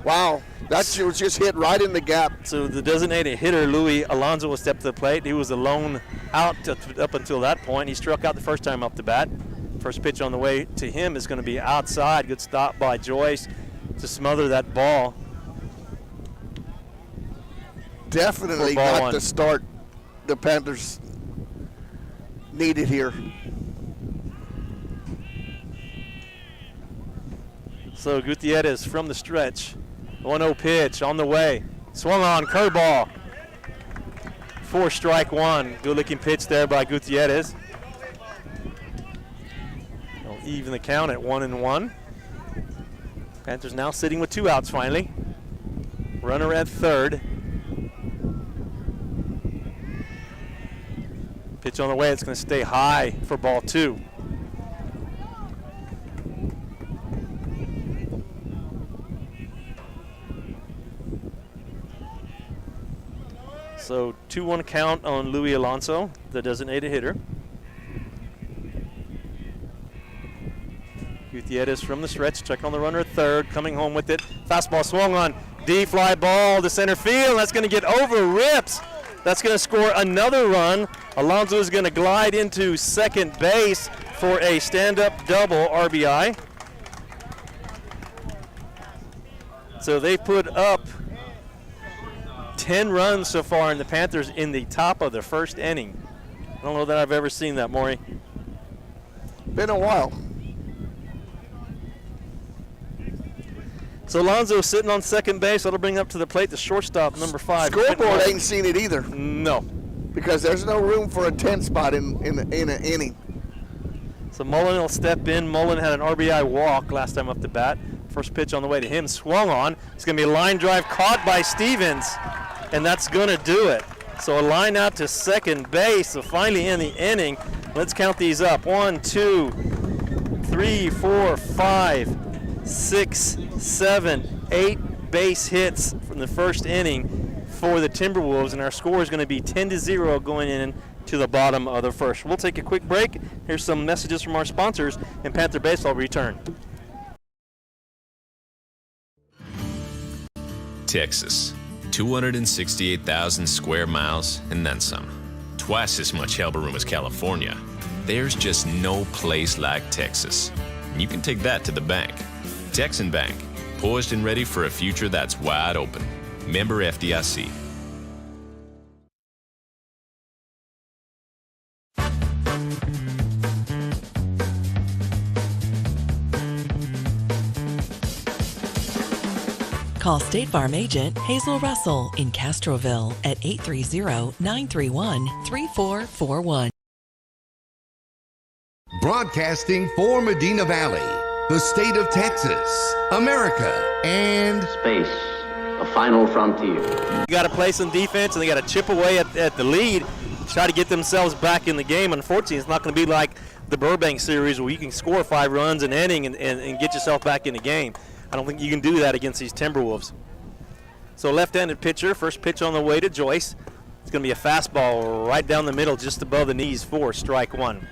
[SPEAKER 3] Wow, that was just hit right in the gap.
[SPEAKER 2] So the designated hitter, Louis Alonso, will step to the plate. He was alone out up until that point. He struck out the first time up the bat. First pitch on the way to him is going to be outside. Good stop by Joyce to smother that ball.
[SPEAKER 3] Definitely got the start the Panthers needed here.
[SPEAKER 2] So Gutierrez from the stretch. 1-0 pitch on the way. Swung on, curveball. 4 strike 1. Good looking pitch there by Gutierrez. They'll even the count at 1-1. Panthers now sitting with 2 outs finally. Runner at third. Pitch on the way, it's going to stay high for ball 2. So 2-1 count on Louis Alonso, the designated hitter. Gutierrez from the stretch, check on the runner at third, coming home with it. Fastball swung on, D fly ball to center field. That's going to get over Rips. That's going to score another run. Alonso is going to glide into second base for a stand-up double RBI. So they put up 10 runs so far in the Panthers in the top of the first inning. I don't know that I've ever seen that, Maury.
[SPEAKER 3] Been a while.
[SPEAKER 2] So Alonso sitting on second base. That'll bring up to the plate the shortstop, number 5.
[SPEAKER 3] Scoreboard ain't seen it either.
[SPEAKER 2] No.
[SPEAKER 3] Because there's no room for a 10 spot in an inning.
[SPEAKER 2] So Mullen will step in. Mullen had an RBI walk last time up the bat. First pitch on the way to him, swung on. It's going to be a line drive caught by Stevens, and that's going to do it. So a line out to second base. So finally in the inning, let's count these up. 1, 2, 3, 4, 5, 6, 7, 8 base hits from the first inning for the Timberwolves, and our score is going to be 10-0 going in to the bottom of the first. We'll take a quick break. Here's some messages from our sponsors, and Panther Baseball return.
[SPEAKER 10] Texas, 268,000 square miles and then some. Twice as much elbow room as California. There's just no place like Texas. And you can take that to the bank. Texan Bank, poised and ready for a future that's wide open. Member FDIC.
[SPEAKER 11] Call State Farm agent Hazel Russell in Castroville at 830-931-3441.
[SPEAKER 1] Broadcasting for Medina Valley, the state of Texas, America, and
[SPEAKER 12] space, a final frontier.
[SPEAKER 2] You got to play some defense, and they got to chip away at the lead, try to get themselves back in the game. Unfortunately, it's not going to be like the Burbank series where you can score 5 runs an inning and get yourself back in the game. I don't think you can do that against these Timberwolves. So left-handed pitcher, first pitch on the way to Joyce. It's going to be a fastball right down the middle, just above the knees for strike 1.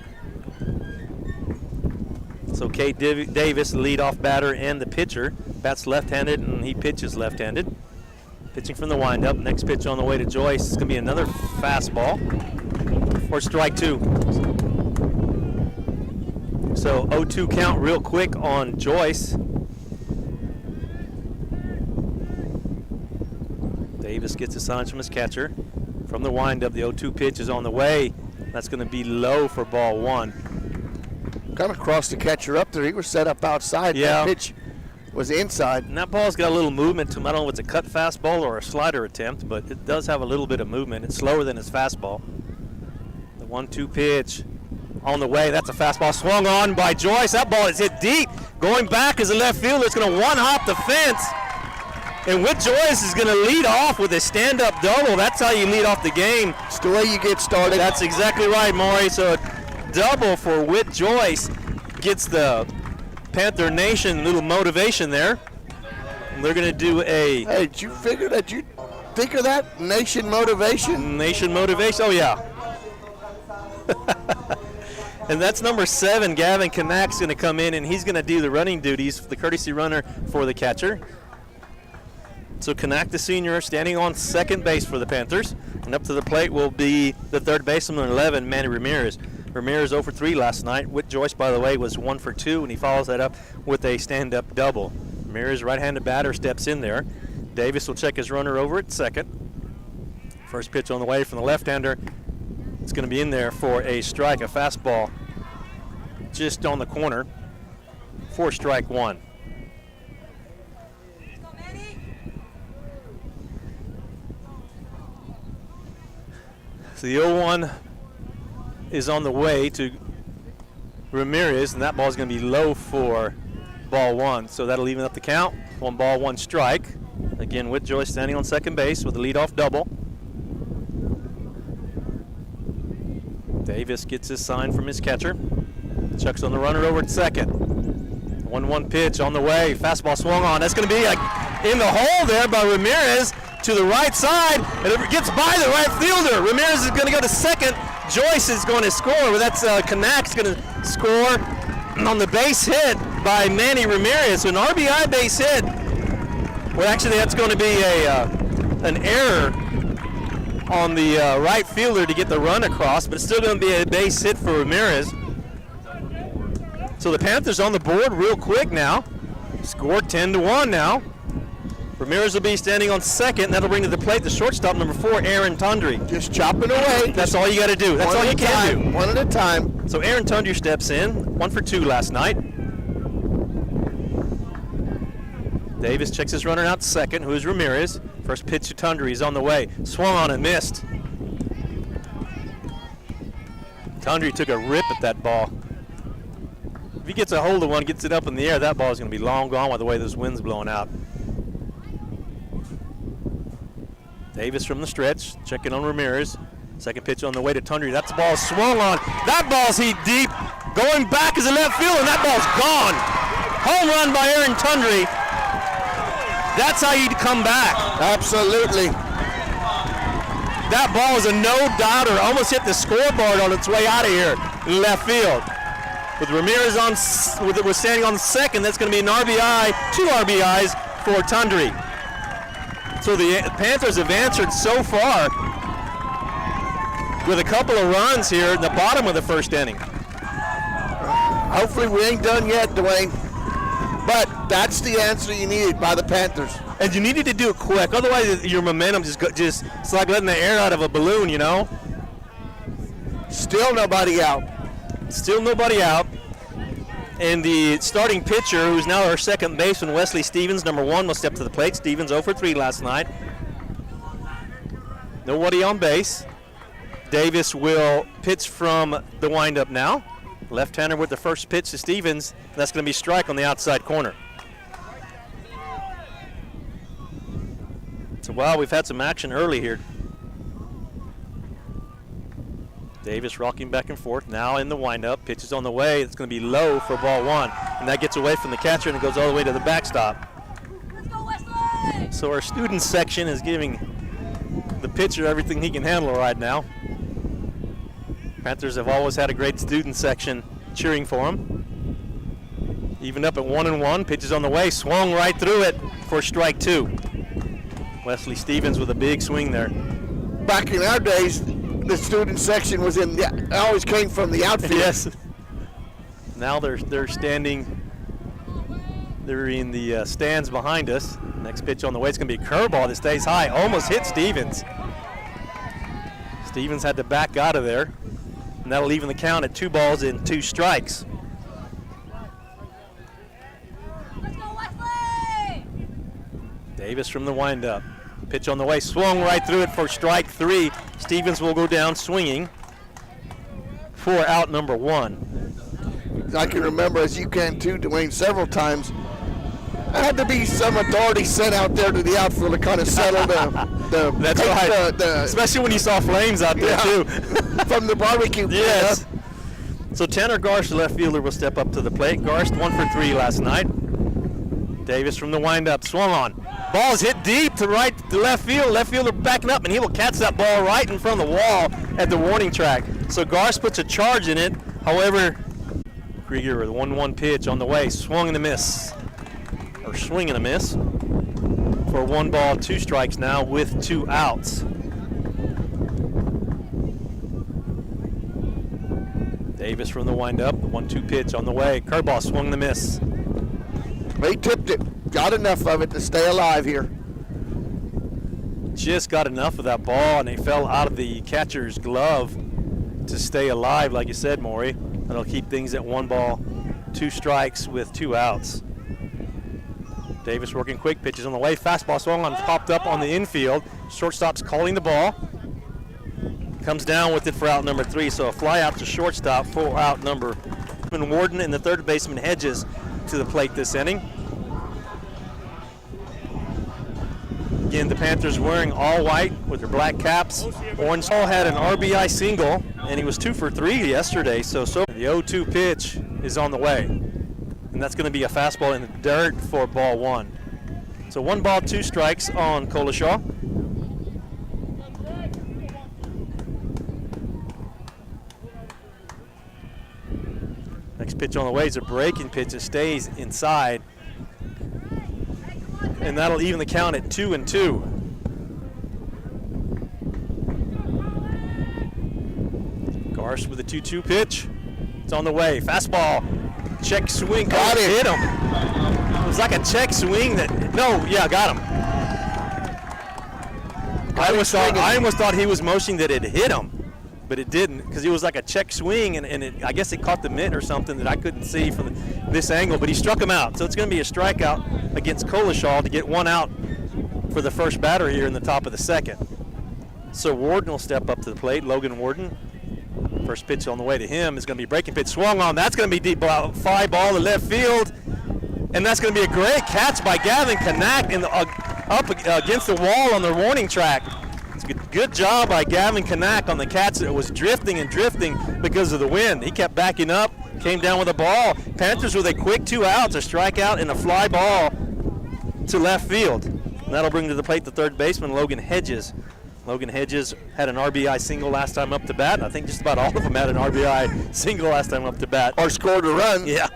[SPEAKER 2] So Cade Davis, the leadoff batter and the pitcher, bats left-handed and he pitches left-handed. Pitching from the windup. Next pitch on the way to Joyce. It's going to be another fastball for strike 2. So 0-2 count real quick on Joyce. Davis gets a sign from his catcher. From the windup, the 0-2 pitch is on the way. That's going to be low for ball 1.
[SPEAKER 3] Kind of crossed the catcher up there. He was set up outside.
[SPEAKER 2] Yeah.
[SPEAKER 3] That pitch was inside.
[SPEAKER 2] And that ball's got a little movement to him. I don't know if it's a cut fastball or a slider attempt, but it does have a little bit of movement. It's slower than his fastball. The 1-2 pitch on the way. That's a fastball swung on by Joyce. That ball is hit deep. Going back as a left fielder. It's going to one-hop the fence. And Whit Joyce is going to lead off with a stand-up double. That's how you lead off the game.
[SPEAKER 3] It's the way you get started.
[SPEAKER 2] That's exactly right, Maury. So a double for Whit Joyce gets the Panther Nation a little motivation there. And they're going to do a...
[SPEAKER 3] Hey, did you figure that? You think of that? Nation motivation?
[SPEAKER 2] Nation motivation. Oh, yeah. And that's number 7, Gavin Kanak's going to come in, and he's going to do the running duties, the courtesy runner for the catcher. So Kanak, the senior, standing on second base for the Panthers. And up to the plate will be the third baseman, number 11, Manny Ramirez. Ramirez 0 for 3 last night. Whit Joyce, by the way, was 1 for 2, and he follows that up with a stand-up double. Ramirez, right-handed batter, steps in there. Davis will check his runner over at second. First pitch on the way from the left-hander. It's going to be in there for a strike, a fastball just on the corner for strike 1. So the 0-1 is on the way to Ramirez, and that ball is going to be low for ball 1. So that'll even up the count. 1 ball, 1 strike. Again, Whit Joyce standing on second base with a leadoff double. Davis gets his sign from his catcher. Chucks on the runner over at second. 1-1 pitch on the way. Fastball swung on. That's going to be in the hole there by Ramirez to the right side, and it gets by the right fielder. Ramirez is going to go to second. Joyce is going to score, but that's Kanak's going to score on the base hit by Manny Ramirez. So an RBI base hit. Well, actually, that's going to be an error on the right fielder to get the run across, but it's still going to be a base hit for Ramirez. So the Panthers on the board real quick now. Scored 10-1 now. Ramirez will be standing on second, and that'll bring to the plate the shortstop, number 4, Aaron Tundry.
[SPEAKER 3] Just chopping away.
[SPEAKER 2] That's all you got to do. That's all you can do.
[SPEAKER 3] One at a time.
[SPEAKER 2] So Aaron Tundry steps in, 1 for 2 last night. Davis checks his runner out to second, who is Ramirez. First pitch to Tundry is on the way. Swung on and missed. Tundry took a rip at that ball. If he gets a hold of one, gets it up in the air, that ball is going to be long gone by the way this wind's blowing out. Davis from the stretch, checking on Ramirez. Second pitch on the way to Tundry. That's the ball swung on. That ball's hit deep. Going back is a left field, and that ball's gone. Home run by Aaron Tundry. That's how you come back.
[SPEAKER 3] Absolutely.
[SPEAKER 2] That ball is a no-doubter. Almost hit the scoreboard on its way out of here in left field. With Ramirez was standing on second, that's going to be an RBI, 2 RBIs for Tundry. So the Panthers have answered so far with a couple of runs here at the bottom of the first inning.
[SPEAKER 3] Hopefully we ain't done yet, Dwayne. But that's the answer you needed by the Panthers.
[SPEAKER 2] And you needed to do it quick, otherwise your momentum it's like letting the air out of a balloon, you know?
[SPEAKER 3] Still nobody out.
[SPEAKER 2] Still nobody out. And the starting pitcher, who's now our second baseman, Wesley Stevens, number 1, will step to the plate. Stevens 0 for 3 last night. Nobody on base. Davis will pitch from the windup now. Left-hander with the first pitch to Stevens. That's going to be strike on the outside corner. So, wow, we've had some action early here. Davis rocking back and forth, now in the windup. Pitches on the way. It's going to be low for ball 1. And that gets away from the catcher and it goes all the way to the backstop. So our student section is giving the pitcher everything he can handle right now. Panthers have always had a great student section cheering for him. Even up at 1-1. Pitches on the way. Swung right through it for strike 2. Wesley Stevens with a big swing there.
[SPEAKER 3] Back in our days, the student section was always came from the outfield.
[SPEAKER 2] Yes. Now they're standing. They're in the stands behind us. Next pitch on the way. It's going to be a curveball that stays high. Almost hit Stevens. Stevens had to back out of there. And that'll even the count at 2 balls and 2 strikes. Davis from the windup. Pitch on the way, swung right through it for strike 3. Stevens will go down swinging. for out number 1.
[SPEAKER 3] I can remember, as you can too, Dwayne, several times. There had to be some authority sent out there to the outfield to kind of settle the
[SPEAKER 2] That's right.
[SPEAKER 3] the
[SPEAKER 2] especially when you saw flames out there too.
[SPEAKER 3] From the barbecue.
[SPEAKER 2] Yes. So Tanner Garst, the left fielder, will step up to the plate. Garst 1 for 3 last night. Davis from the windup, swung on. Ball's hit deep to right to left field. Left fielder backing up, and he will catch that ball right in front of the wall at the warning track. So Garst puts a charge in it. However, Krieger with a 1-1 pitch on the way, swung and a miss. Or swing and a miss. For 1 ball, 2 strikes now with 2 outs. Davis from the windup, the 1-2 pitch on the way. Curveball, swung and a miss.
[SPEAKER 3] They tipped it. Got enough of it to stay alive here.
[SPEAKER 2] Just got enough of that ball, and they fell out of the catcher's glove to stay alive, like you said, Maury. That'll keep things at 1 ball, 2 strikes with 2 outs. Davis working quick, pitches on the way. Fastball swung on, popped up on the infield. Shortstop's calling the ball. Comes down with it for out number 3, so a fly out to shortstop for out number. Warden and the third baseman Hedges to the plate this inning. Again, the Panthers wearing all white with their black caps. Orange Hall had an RBI single, and he was 2 for 3 yesterday. So the 0-2 pitch is on the way, and that's going to be a fastball in the dirt for ball 1. So 1 ball, 2 strikes on Colashaw. Next pitch on the way is a breaking pitch that stays inside. And that'll even the count at 2-2. Garst with a 2-2 pitch. It's on the way. Fastball. Check swing.
[SPEAKER 3] Got it.
[SPEAKER 2] Hit him. It was like a check swing that, got him. I almost thought he was motioning that it hit him, but it didn't, because it was like a check swing, and I guess it caught the mitt or something that I couldn't see from this angle, but he struck him out. So it's going to be a strikeout against Colashaw to get 1 out for the first batter here in the top of the 2nd. So Warden will step up to the plate, Logan Warden. First pitch on the way to him is going to be a breaking pitch, swung on. That's going to be deep, fly ball to left field, and that's going to be a great catch by Gavin Kanak up against the wall on the warning track. Good job by Gavin Kanak on the catch that was drifting and drifting because of the wind. He kept backing up, came down with a ball. Panthers with a quick 2 outs, a strikeout and a fly ball to left field. And that'll bring to the plate the third baseman, Logan Hedges. Logan Hedges had an RBI single last time up to bat. I think just about all of them had an RBI single last time up to bat.
[SPEAKER 3] Or scored a run.
[SPEAKER 2] Yeah.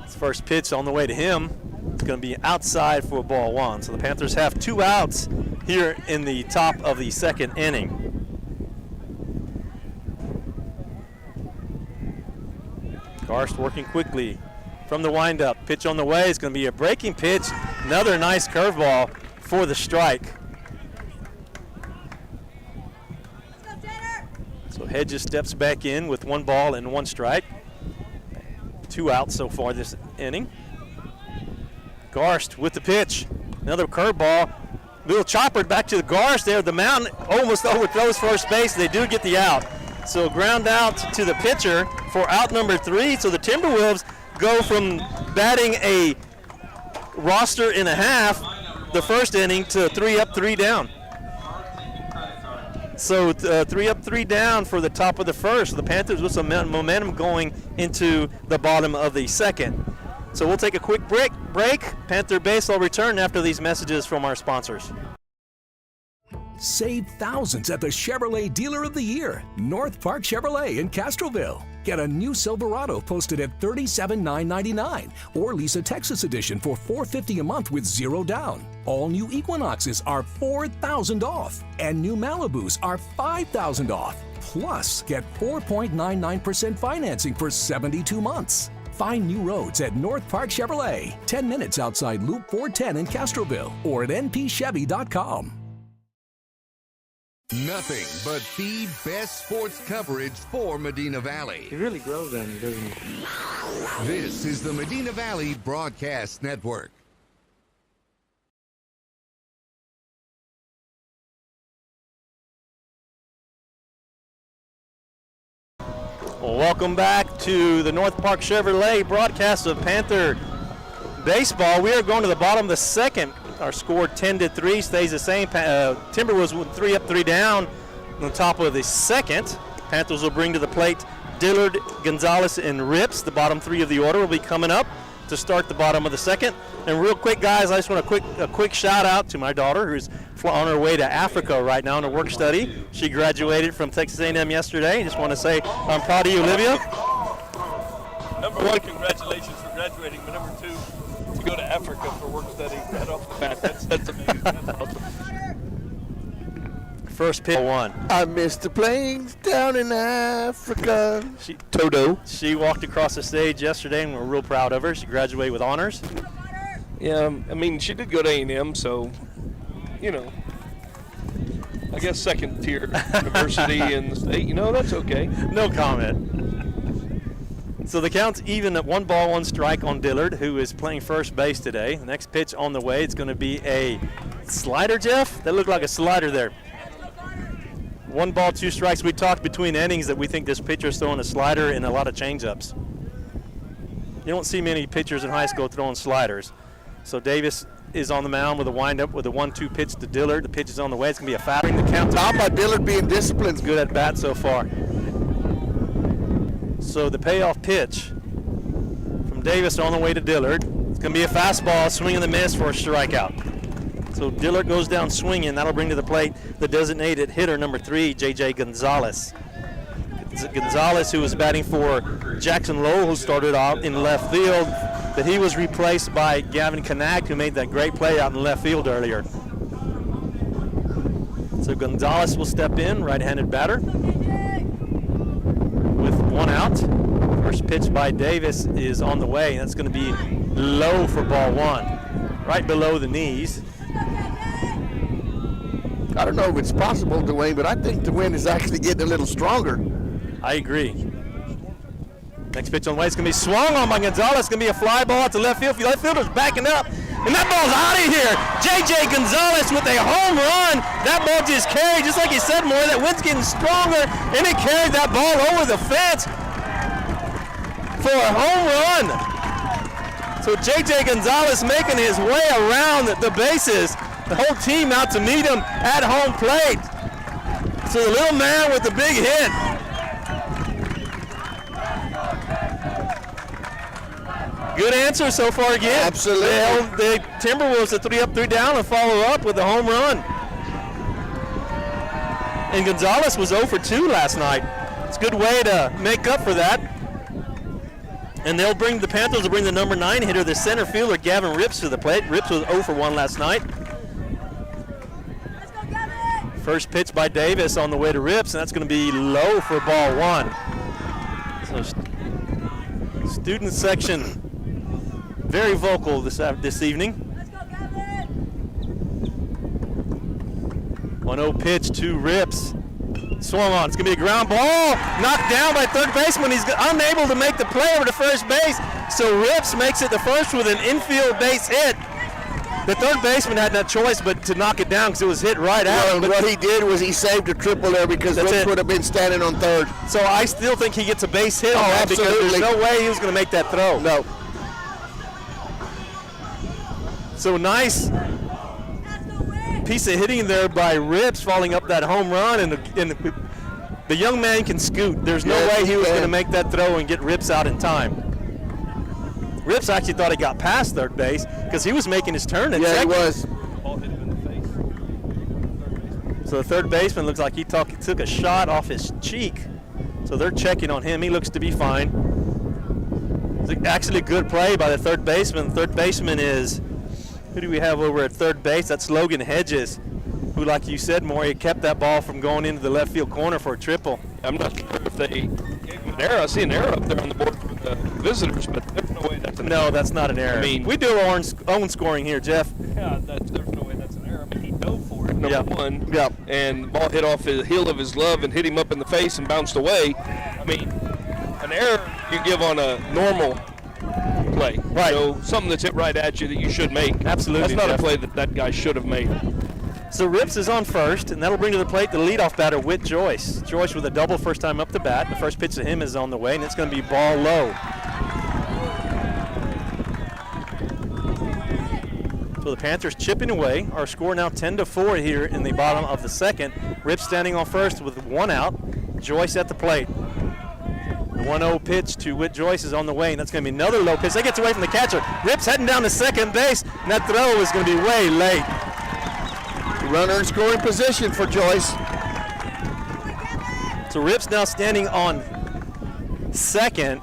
[SPEAKER 2] His first pitch on the way to him. It's going to be outside for ball 1. So the Panthers have 2 outs here in the top of the 2nd inning. Garst working quickly from the windup. Pitch on the way. It's going to be a breaking pitch. Another nice curveball for the strike. So Hedges steps back in with 1 ball and 1 strike. 2 outs so far this inning. Garst with the pitch. Another curveball. Little chopper back to the Garst there. The mountain almost overthrows first base. They do get the out. So ground out to the pitcher for out number 3. So the Timberwolves go from batting a roster and a half the first inning to 3 up, 3 down. So 3 up, 3 down for the top of the 1st. The Panthers with some momentum going into the bottom of the 2nd. So we'll take a quick break. Panther Base will return after these messages from our sponsors.
[SPEAKER 5] Save thousands at the Chevrolet Dealer of the Year, North Park Chevrolet in Castroville. Get a new Silverado posted at $37,999 or lease a Texas edition for $450 a month with 0 down. All new Equinoxes are $4,000 off and new Malibus are $5,000 off. Plus, get 4.99% financing for 72 months. Find new roads at North Park Chevrolet, 10 minutes outside Loop 410 in Castroville or at npchevy.com.
[SPEAKER 1] Nothing but the best sports coverage for Medina Valley.
[SPEAKER 13] He really grows on you, doesn't he?
[SPEAKER 1] This is the Medina Valley Broadcast Network.
[SPEAKER 2] Well, welcome back to the North Park Chevrolet broadcast of Panther baseball. We are going to the bottom of the second. Our score 10-3 stays the same. Timberwolves with 3 up, 3 down on the top of the second. Panthers will bring to the plate Dillard, Gonzalez, and Rips. The bottom 3 of the order will be coming up to start the bottom of the second. And real quick, guys, I just want a quick shout out to my daughter who's on her way to Africa right now on a work study. She graduated from Texas A&M yesterday. I just want to say I'm proud of you, Olivia.
[SPEAKER 8] Number 1, congratulations for graduating, but number 2, to go to Africa for work study right off the bat. That's amazing. That's awesome.
[SPEAKER 2] First pitch, 1.
[SPEAKER 3] I miss the plains down in Africa.
[SPEAKER 2] Toto. She walked across the stage yesterday, and we're real proud of her. She graduated with honors.
[SPEAKER 8] Yeah, I mean, she did go to A&M, so, you know, I guess second-tier university in the state, that's okay.
[SPEAKER 2] No comment. So the count's even at 1 ball, 1 strike on Dillard, who is playing first base today. The next pitch on the way, it's going to be a slider, Jeff? That looked like a slider there. 1 ball, 2 strikes. We talked between innings that we think this pitcher's throwing a slider and a lot of changeups. You don't see many pitchers in high school throwing sliders. So Davis is on the mound with a windup with a 1-2 pitch to Dillard. The pitch is on the way. It's going to be a foul. The count
[SPEAKER 3] How about Dillard being disciplined?
[SPEAKER 2] Good at bat so far. So the payoff pitch from Davis on the way to Dillard. It's going to be a fastball, swing and a miss for a strikeout. So Dillard goes down swinging. That'll bring to the plate the designated hitter, number 3, J.J. Gonzalez. Gonzalez, who was batting for Jackson Lowell, who started out in left field, but he was replaced by Gavin Knack, who made that great play out in left field earlier. So Gonzalez will step in, right-handed batter, with 1 out. First pitch by Davis is on the way. That's going to be low for ball 1, right below the knees.
[SPEAKER 3] I don't know if it's possible, Dwayne, but I think the wind is actually getting a little stronger.
[SPEAKER 2] I agree. Next pitch on the way, it's going to be swung on by Gonzalez. It's going to be a fly ball to left field. Left fielder's backing up, and that ball's out of here. J.J. Gonzalez with a home run. That ball just carried, just like you said, Moore. That wind's getting stronger, and it carried that ball over the fence for a home run. So J.J. Gonzalez making his way around the bases. The whole team out to meet him at home plate. So the little man with the big hit. Good answer so far again.
[SPEAKER 3] Absolutely.
[SPEAKER 2] They held the Timberwolves at 3 up, 3 down and follow up with a home run. And Gonzalez was 0 for 2 last night. It's a good way to make up for that. And the Panthers will bring the number 9 hitter, the center fielder, Gavin Rips, to the plate. Rips was 0 for 1 last night. First pitch by Davis on the way to Rips, and that's going to be low for ball 1. So student section very vocal this evening. 1-0 pitch to Rips. Swung on. It's going to be a ground ball. Knocked down by third baseman. He's unable to make the play over to first base. So Rips makes it the first with an infield base hit. The third baseman had no choice but to knock it down because it was hit right out.
[SPEAKER 3] But what he did was he saved a triple there because Rips would have been standing on third.
[SPEAKER 2] So I still think he gets a base hit on that because there's no way he was going to make that throw.
[SPEAKER 3] No.
[SPEAKER 2] So nice piece of hitting there by Rips, following up that home run, and the young man can scoot. There's no way he was going to make that throw and get Rips out in time. Rips actually thought he got past third base because he was making his turn at second.
[SPEAKER 3] Yeah, he was.
[SPEAKER 8] Ball hit him in the face.
[SPEAKER 2] So the third baseman looks like he took a shot off his cheek. So they're checking on him. He looks to be fine. It's actually a good play by the third baseman. The third baseman is, who do we have over at third base? That's Logan Hedges, who, like you said, Maury, kept that ball from going into the left field corner for a triple.
[SPEAKER 8] I'm not sure if they gave him an error. I see an error up there on the board for the visitors, but there's no way that's an error.
[SPEAKER 2] No, that's not an error.
[SPEAKER 8] I mean,
[SPEAKER 2] we do our own scoring here, Jeff.
[SPEAKER 8] Yeah, there's no way that's an error. I mean, he dove for it, number one.
[SPEAKER 3] Yeah.
[SPEAKER 8] And the ball hit off the heel of his glove and hit him up in the face and bounced away. I mean, an error you give on a normal play.
[SPEAKER 2] Right.
[SPEAKER 8] So something that's hit right at you that you should make.
[SPEAKER 2] Absolutely.
[SPEAKER 8] That's not
[SPEAKER 2] Jeff.
[SPEAKER 8] a play that guy should have made.
[SPEAKER 2] So Rips is on first, and that'll bring to the plate the leadoff batter, Whit Joyce. Joyce with a double first time up the bat. The first pitch to him is on the way, and it's going to be ball low. So the Panthers chipping away. Our score now 10-4 here in the bottom of the second. Rips standing on first with one out. Joyce at the plate. The 1-0 pitch to Whit Joyce is on the way, and that's going to be another low pitch. That gets away from the catcher. Rips heading down to second base, and that throw is going to be way late.
[SPEAKER 3] Runner in scoring position for Joyce.
[SPEAKER 2] So Rips now standing on second.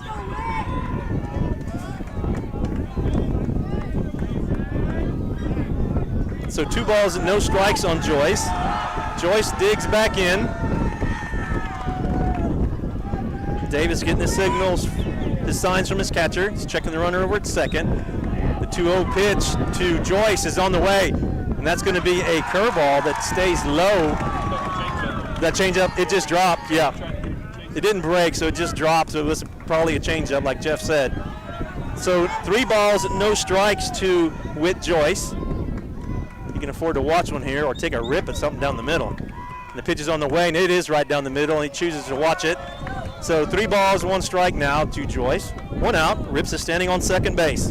[SPEAKER 2] So 2 balls and no strikes on Joyce. Joyce digs back in. Davis getting the signals, the signs from his catcher. He's checking the runner over at second. The 2-0 pitch to Joyce is on the way, and that's going to be a curveball that stays low. That changeup, it just dropped, yeah. It didn't break, so it just dropped, so it was probably a changeup, like Jeff said. So 3 balls, no strikes to Whit Joyce. You can afford to watch one here or take a rip at something down the middle. And the pitch is on the way, and it is right down the middle, and he chooses to watch it. So 3 balls, 1 strike now to Joyce. 1 out. Rips is standing on second base.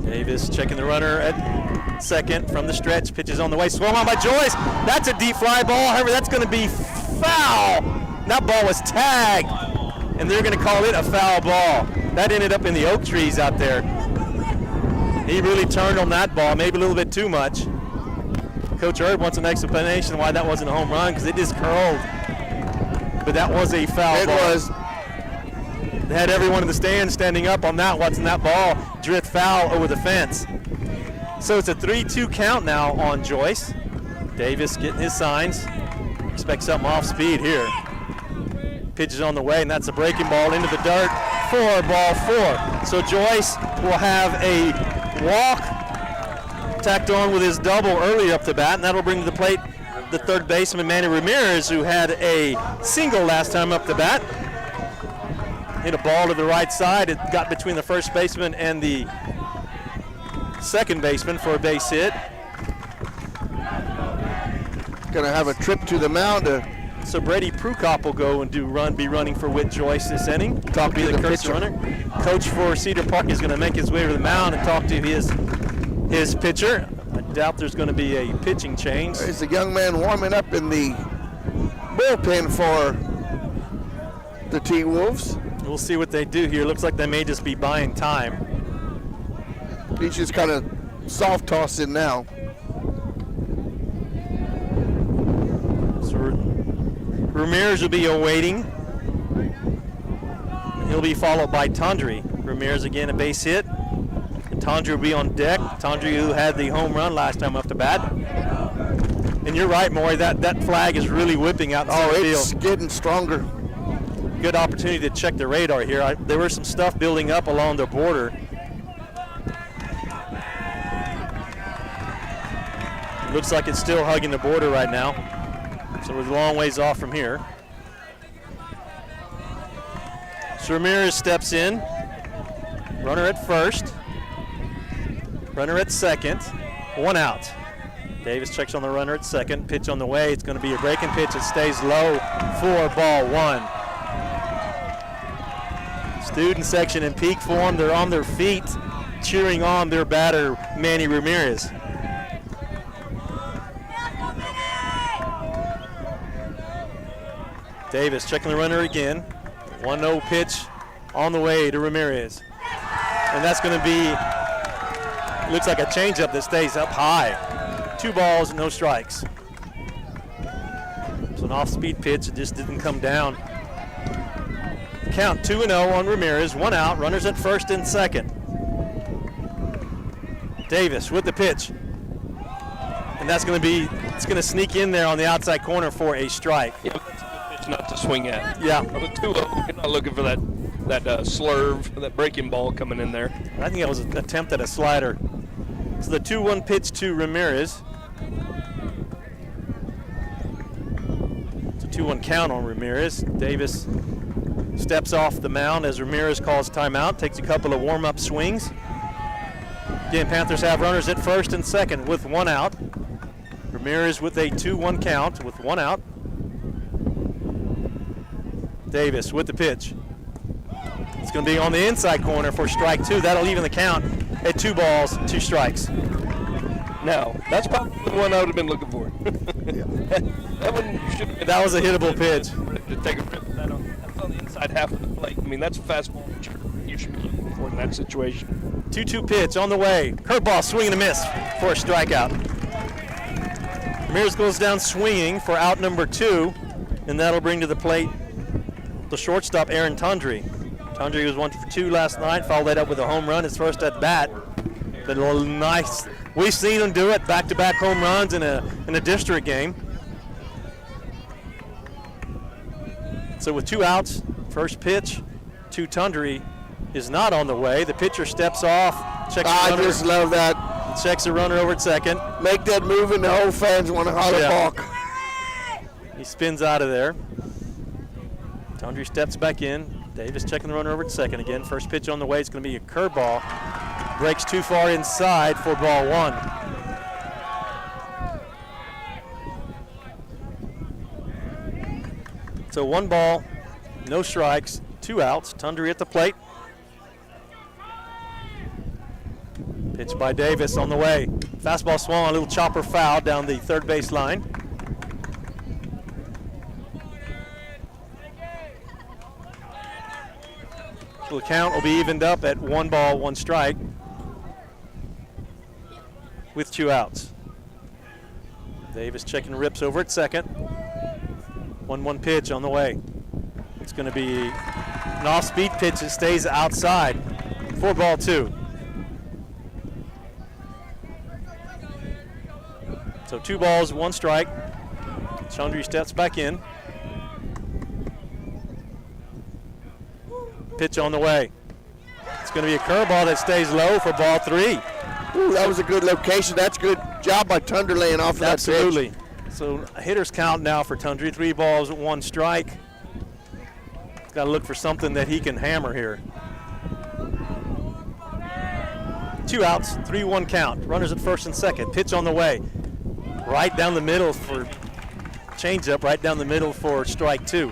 [SPEAKER 2] Davis checking the runner at second from the stretch. Pitch is on the way. Swung on by Joyce. That's a deep fly ball. However, that's going to be foul. That ball was tagged, and they're going to call it a foul ball. That ended up in the oak trees out there. He really turned on that ball, maybe a little bit too much. Coach Erb wants an explanation why that wasn't a home run, because it just curled. But that was a foul ball. It was. They had everyone in the stands standing up on that, watching that ball drift foul over the fence. So it's a 3-2 count now on Joyce. Davis getting his signs. Expect something off speed here. Pitch is on the way, and that's a breaking ball into the dirt for ball 4. So Joyce will have a walk tacked on with his double early up the bat, and that'll bring to the plate the third baseman, Manny Ramirez, who had a single last time up the bat. Hit a ball to the right side. It got between the first baseman and the second baseman for a base hit.
[SPEAKER 3] Gonna have a trip to the mound.
[SPEAKER 2] So Brady Prukop will go and be running for Whit Joyce this inning.
[SPEAKER 3] Talk to the pitcher.
[SPEAKER 2] Runner. Coach for Cedar Park is going to make his way to the mound and talk to his pitcher. I doubt there's going to be a pitching change.
[SPEAKER 3] There's a young man warming up in the bullpen for the T-Wolves.
[SPEAKER 2] We'll see what they do here. Looks like they may just be buying time.
[SPEAKER 3] He's just kind of soft tossing now.
[SPEAKER 2] So Ramirez will be awaiting. He'll be followed by Tondre. Ramirez again a base hit. And Tondre will be on deck. Tondre, who had the home run last time off the bat. And you're right, Maury, that flag is really whipping out the center field.
[SPEAKER 3] It's getting stronger.
[SPEAKER 2] Good opportunity to check the radar here. There was some stuff building up along the border. Looks like it's still hugging the border right now. So we're a long ways off from here. So Ramirez steps in. Runner at first. Runner at second. 1 out. Davis checks on the runner at second. Pitch on the way. It's going to be a breaking pitch. It stays low for ball 1. Student section in peak form. They're on their feet cheering on their batter, Manny Ramirez. Davis checking the runner again. 1-0 pitch on the way to Ramirez. And that's going to be, looks like a changeup that stays up high. 2 balls, no strikes. It's an off-speed pitch. It just didn't come down. Count 2-0 on Ramirez. 1 out. Runners at first and second. Davis with the pitch. And that's going to be, it's going to sneak in there on the outside corner for a strike.
[SPEAKER 8] Yeah, that's a good pitch not to swing at.
[SPEAKER 2] Yeah.
[SPEAKER 8] On the 2-0, you're not looking for that slurve, that breaking ball coming in there.
[SPEAKER 2] I think that was an attempt at a slider. So the 2-1 pitch to Ramirez. It's a 2-1 count on Ramirez. Davis steps off the mound as Ramirez calls timeout, takes a couple of warm-up swings. Again, Panthers have runners at first and second with one out. Ramirez with a 2-1 count with one out. Davis with the pitch. It's going to be on the inside corner for strike two. That'll even the count at 2 balls, 2 strikes.
[SPEAKER 8] Now, that's probably the one I would have been looking for.
[SPEAKER 2] That was a hittable pitch.
[SPEAKER 8] To take a rip at that that's on the inside half of the plate. I mean, that's a fastball you should be looking for in that situation.
[SPEAKER 2] 2-2 pitch on the way. Curveball, swing and a miss for a strikeout. Ramirez goes down swinging for out number 2, and that'll bring to the plate the shortstop, Aaron Tundry. Tundry was 1 for 2 last night, followed that up with a home run, his first at bat. But a nice, we've seen him do it, back-to-back home runs in a district game. So with 2 outs, first pitch to Tundry is not on the way. The pitcher steps off, checks the runner.
[SPEAKER 3] I just love that.
[SPEAKER 2] Checks the runner over at second.
[SPEAKER 3] Make that move and the whole fans want to holler balk.
[SPEAKER 2] He spins out of there. Tundry steps back in. Davis checking the runner over at second again. First pitch on the way. It's going to be a curveball. Breaks too far inside for ball 1. So 1 ball, no strikes, 2 outs. Tundry at the plate. Pitch by Davis on the way. Fastball swung, a little chopper foul down the third base line. So the count will be evened up at 1 ball, 1 strike with 2 outs. Davis checking rips over at second. 1-1 pitch on the way. It's going to be an off-speed pitch that stays outside. 4 ball 2. So 2 balls, 1 strike. Tundry steps back in. Pitch on the way. It's going to be a curveball that stays low for ball 3.
[SPEAKER 3] Ooh, that was a good location. That's a good job by Tundry laying off of that pitch.
[SPEAKER 2] Absolutely. So a hitter's count now for Tundry. 3 balls, 1 strike. He's got to look for something that he can hammer here. 2 outs, 3-1 count. Runners at first and second. Pitch on the way. Right down the middle for changeup, right down the middle for strike 2.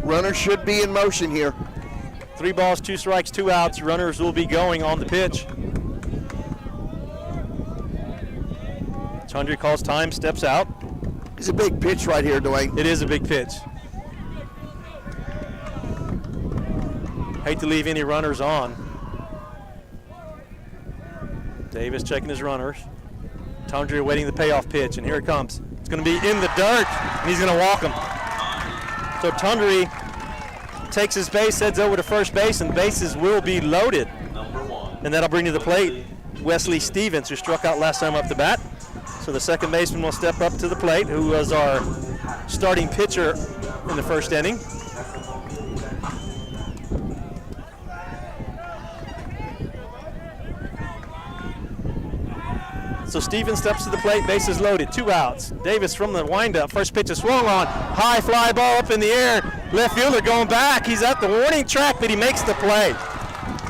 [SPEAKER 3] Runner should be in motion here.
[SPEAKER 2] 3 balls, 2 strikes, 2 outs. Runners will be going on the pitch. Tundry calls time, steps out.
[SPEAKER 3] It's a big pitch right here, Dwayne.
[SPEAKER 2] It is a big pitch. Hate to leave any runners on. Davis checking his runners. Tundry awaiting the payoff pitch, and here it comes. It's going to be in the dirt, and he's going to walk him. So Tundry takes his base, heads over to first base, and bases will be loaded. And that'll bring to the plate Wesley Stevens, who struck out last time up the bat. So the second baseman will step up to the plate, who was our starting pitcher in the first inning. So Stevens steps to the plate, bases loaded, 2 outs. Davis from the windup, first pitch is swung on, high fly ball up in the air. Left fielder going back, he's at the warning track, but he makes the play.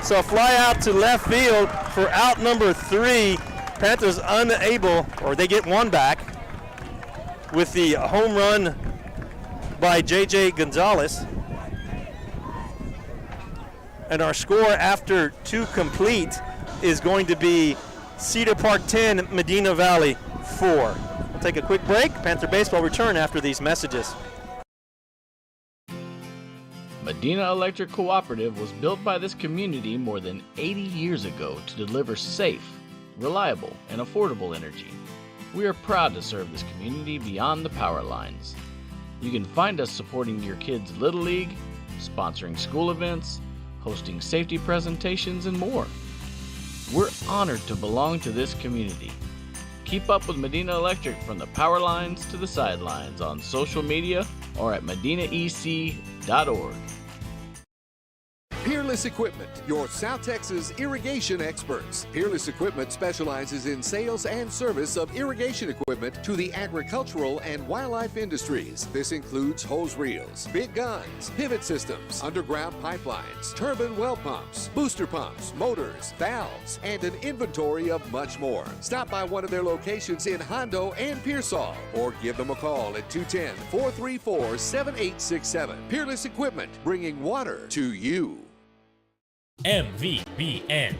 [SPEAKER 2] So a fly out to left field for out number 3. Panthers unable, or they get 1 back with the home run by J.J. Gonzalez. And our score after 2 complete is going to be Cedar Park 10, Medina Valley 4. We'll take a quick break. Panther Baseball return after these messages.
[SPEAKER 6] Medina Electric Cooperative was built by this community more than 80 years ago to deliver safe, reliable, and affordable energy. We are proud to serve this community beyond the power lines. You can find us supporting your kids' Little League, sponsoring school events, hosting safety presentations, and more. We're honored to belong to this community. Keep up with Medina Electric from the power lines to the sidelines on social media or at medinaec.org.
[SPEAKER 1] Peerless Peerless Equipment, your South Texas irrigation experts. Peerless Equipment specializes in sales and service of irrigation equipment to the agricultural and wildlife industries. This includes hose reels, big guns, pivot systems, underground pipelines, turbine well pumps, booster pumps, motors, valves, and an inventory of much more. Stop by one of their locations in Hondo and Pearsall, or give them a call at 210-434-7867. Peerless Equipment, bringing water to you.
[SPEAKER 7] MVBN.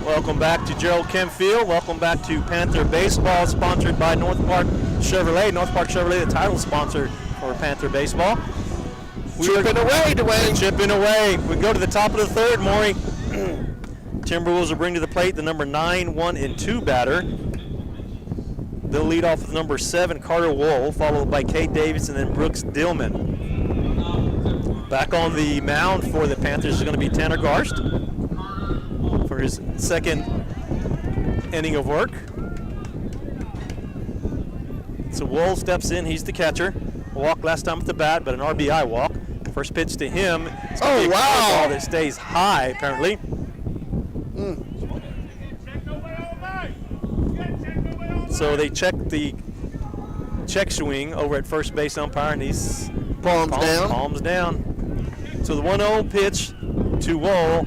[SPEAKER 2] Welcome back to Gerald Kemp Field. Welcome back to Panther Baseball, sponsored by North Park Chevrolet. North Park Chevrolet, the title sponsor for Panther Baseball.
[SPEAKER 3] Chipping away, Dwayne.
[SPEAKER 2] Chipping away. We go to the top of the third, Maury. Timberwolves will bring to the plate the number 9, 1, and 2 batter. They'll lead off with number 7, Carter Wool, followed by Kate Davis and then Brooks Dillman. Back on the mound for the Panthers is going to be Tanner Garst for his second inning of work. So Wool steps in. He's the catcher. A walk last time with the bat, but an RBI walk. First pitch to him. It's gonna be a ball that stays high, apparently. So they check the check swing over at first base umpire, and he's palms down. So the 1-0 pitch to Wool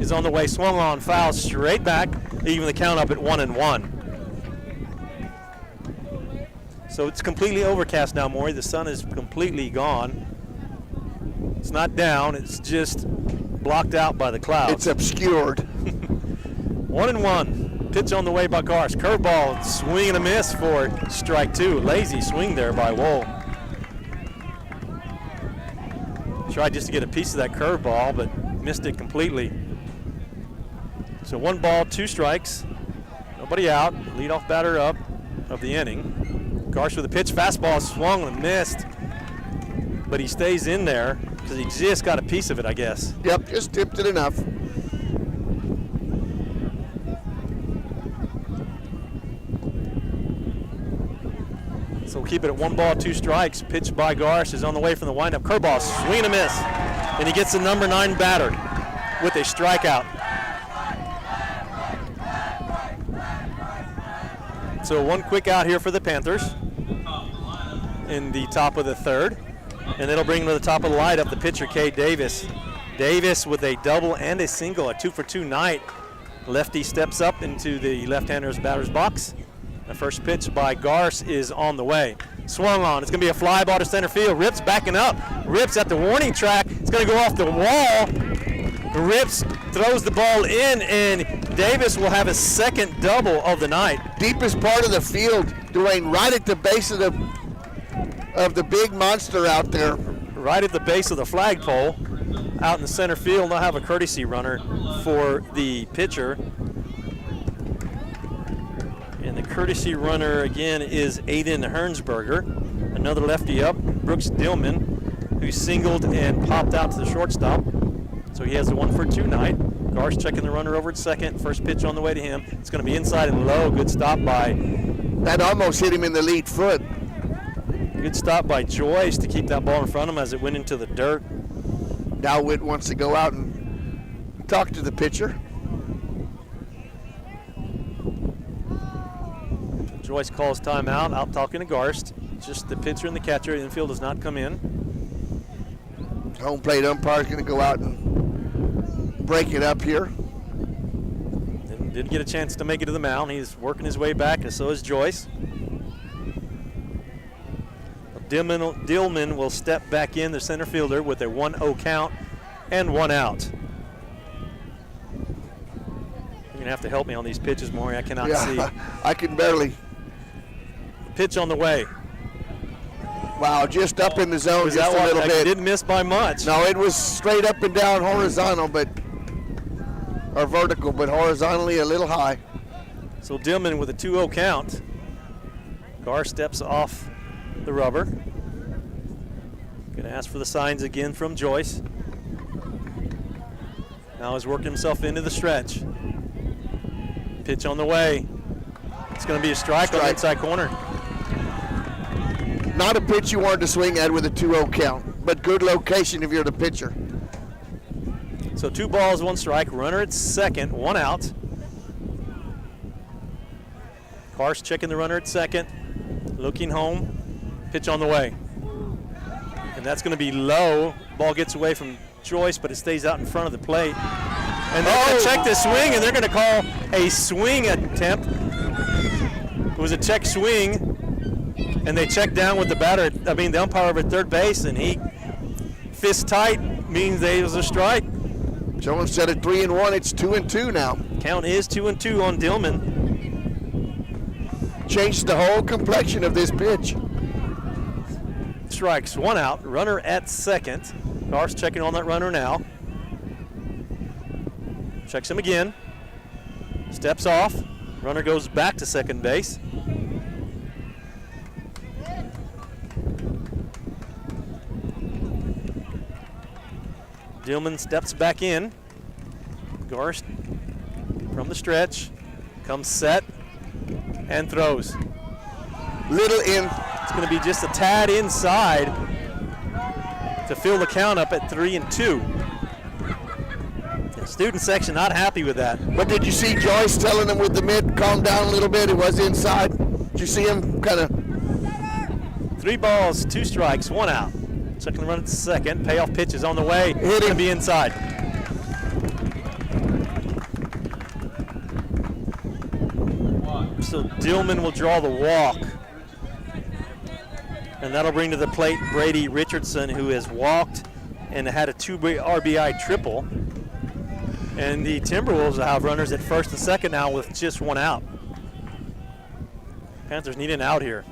[SPEAKER 2] is on the way, swung on, foul straight back, even the count up at 1-1. So it's completely overcast now, Maury. The sun is completely gone. It's not down, it's just blocked out by the clouds.
[SPEAKER 3] It's obscured.
[SPEAKER 2] 1-1. Pitch on the way by Garst. Curveball, swing and a miss for strike 2. Lazy swing there by Wool. Tried just to get a piece of that curveball, but missed it completely. So 1 ball, 2 strikes. Nobody out. Leadoff batter up of the inning. Garst with a pitch, fastball swung and missed. But he stays in there because he just got a piece of it, I guess.
[SPEAKER 3] Yep, just tipped it enough.
[SPEAKER 2] So we'll keep it at 1 ball, 2 strikes. Pitch by Garst is on the way from the windup. Curveball, swing and a miss. And he gets the number 9 batter with a strikeout. So 1 quick out here for the Panthers in the top of the third. And it'll bring to the top of the lineup the pitcher, Kay Davis. Davis with a double and a single, a 2-for-2 night. Lefty steps up into the left-hander's batter's box. The first pitch by Garst is on the way. Swung on. It's going to be a fly ball to center field. Rips backing up. Rips at the warning track. It's going to go off the wall. Rips throws the ball in, and Davis will have his second double of the night.
[SPEAKER 3] Deepest part of the field, Dwayne, right at the base of the big monster out there.
[SPEAKER 2] Right at the base of the flagpole. Out in the center field, they'll have a courtesy runner for the pitcher. And the courtesy runner, again, is Aiden Hernsberger. Another lefty up, Brooks Dillman, who singled and popped out to the shortstop. So he has the 1-for-2 night. Garst checking the runner over at second. First pitch on the way to him. It's going to be inside and low. Good stop by.
[SPEAKER 3] That almost hit him in the lead foot.
[SPEAKER 2] Good stop by Joyce to keep that ball in front of him as it went into the dirt.
[SPEAKER 3] Now Witt wants to go out and talk to the pitcher.
[SPEAKER 2] Joyce calls timeout, out talking to Garst. Just the pitcher and the catcher. Infield does not come in.
[SPEAKER 3] Home plate umpire is going to go out and break it up here.
[SPEAKER 2] Didn't get a chance to make it to the mound. He's working his way back, and so is Joyce. Dillman will step back in, the center fielder, with a 1-0 count and 1 out. You're going to have to help me on these pitches, Maury. I cannot see.
[SPEAKER 3] I can barely.
[SPEAKER 2] Pitch on the way.
[SPEAKER 3] Wow, just up in the zone just a little bit.
[SPEAKER 2] Didn't miss by much.
[SPEAKER 3] No, it was straight up and down horizontal, or vertical, but horizontally a little high.
[SPEAKER 2] So Dillman with a 2-0 count. Garst steps off the rubber. Going to ask for the signs again from Joyce. Now he's working himself into the stretch. Pitch on the way. It's going to be a strike on the inside corner.
[SPEAKER 3] Not a pitch you wanted to swing at with a 2-0 count, but good location if you're the pitcher.
[SPEAKER 2] So 2 balls, 1 strike, runner at second, 1 out. Karst checking the runner at second, looking home, pitch on the way. And that's going to be low. Ball gets away from Joyce, but it stays out in front of the plate. And they're going to check the swing, and they're going to call a swing attempt. It was a check swing, and they checked down with the umpire over at third base, and he fist tight means it was a strike.
[SPEAKER 3] So instead of 3-1, it's 2-2 now.
[SPEAKER 2] Count is 2-2 on Dillman.
[SPEAKER 3] Changed the whole complexion of this pitch.
[SPEAKER 2] Strikes, 1 out, runner at second. Karst checking on that runner now. Checks him again. Steps off. Runner goes back to second base. Dillman steps back in. Karst from the stretch, comes set, and throws.
[SPEAKER 3] Little in.
[SPEAKER 2] It's going to be just a tad inside to fill the count up at 3-2. The student section not happy with that.
[SPEAKER 3] But did you see Joyce telling him with the mid, calm down a little bit? It was inside. Did you see him kind of?
[SPEAKER 2] 3 balls, 2 strikes, 1 out. Checking the run at second. Payoff pitch is on the way. It's going to be inside. So Dillman will draw the walk. And that'll bring to the plate Brady Richardson, who has walked and had a 2 RBI triple. And the Timberwolves will have runners at first and second now with just 1 out. Panthers need an out here.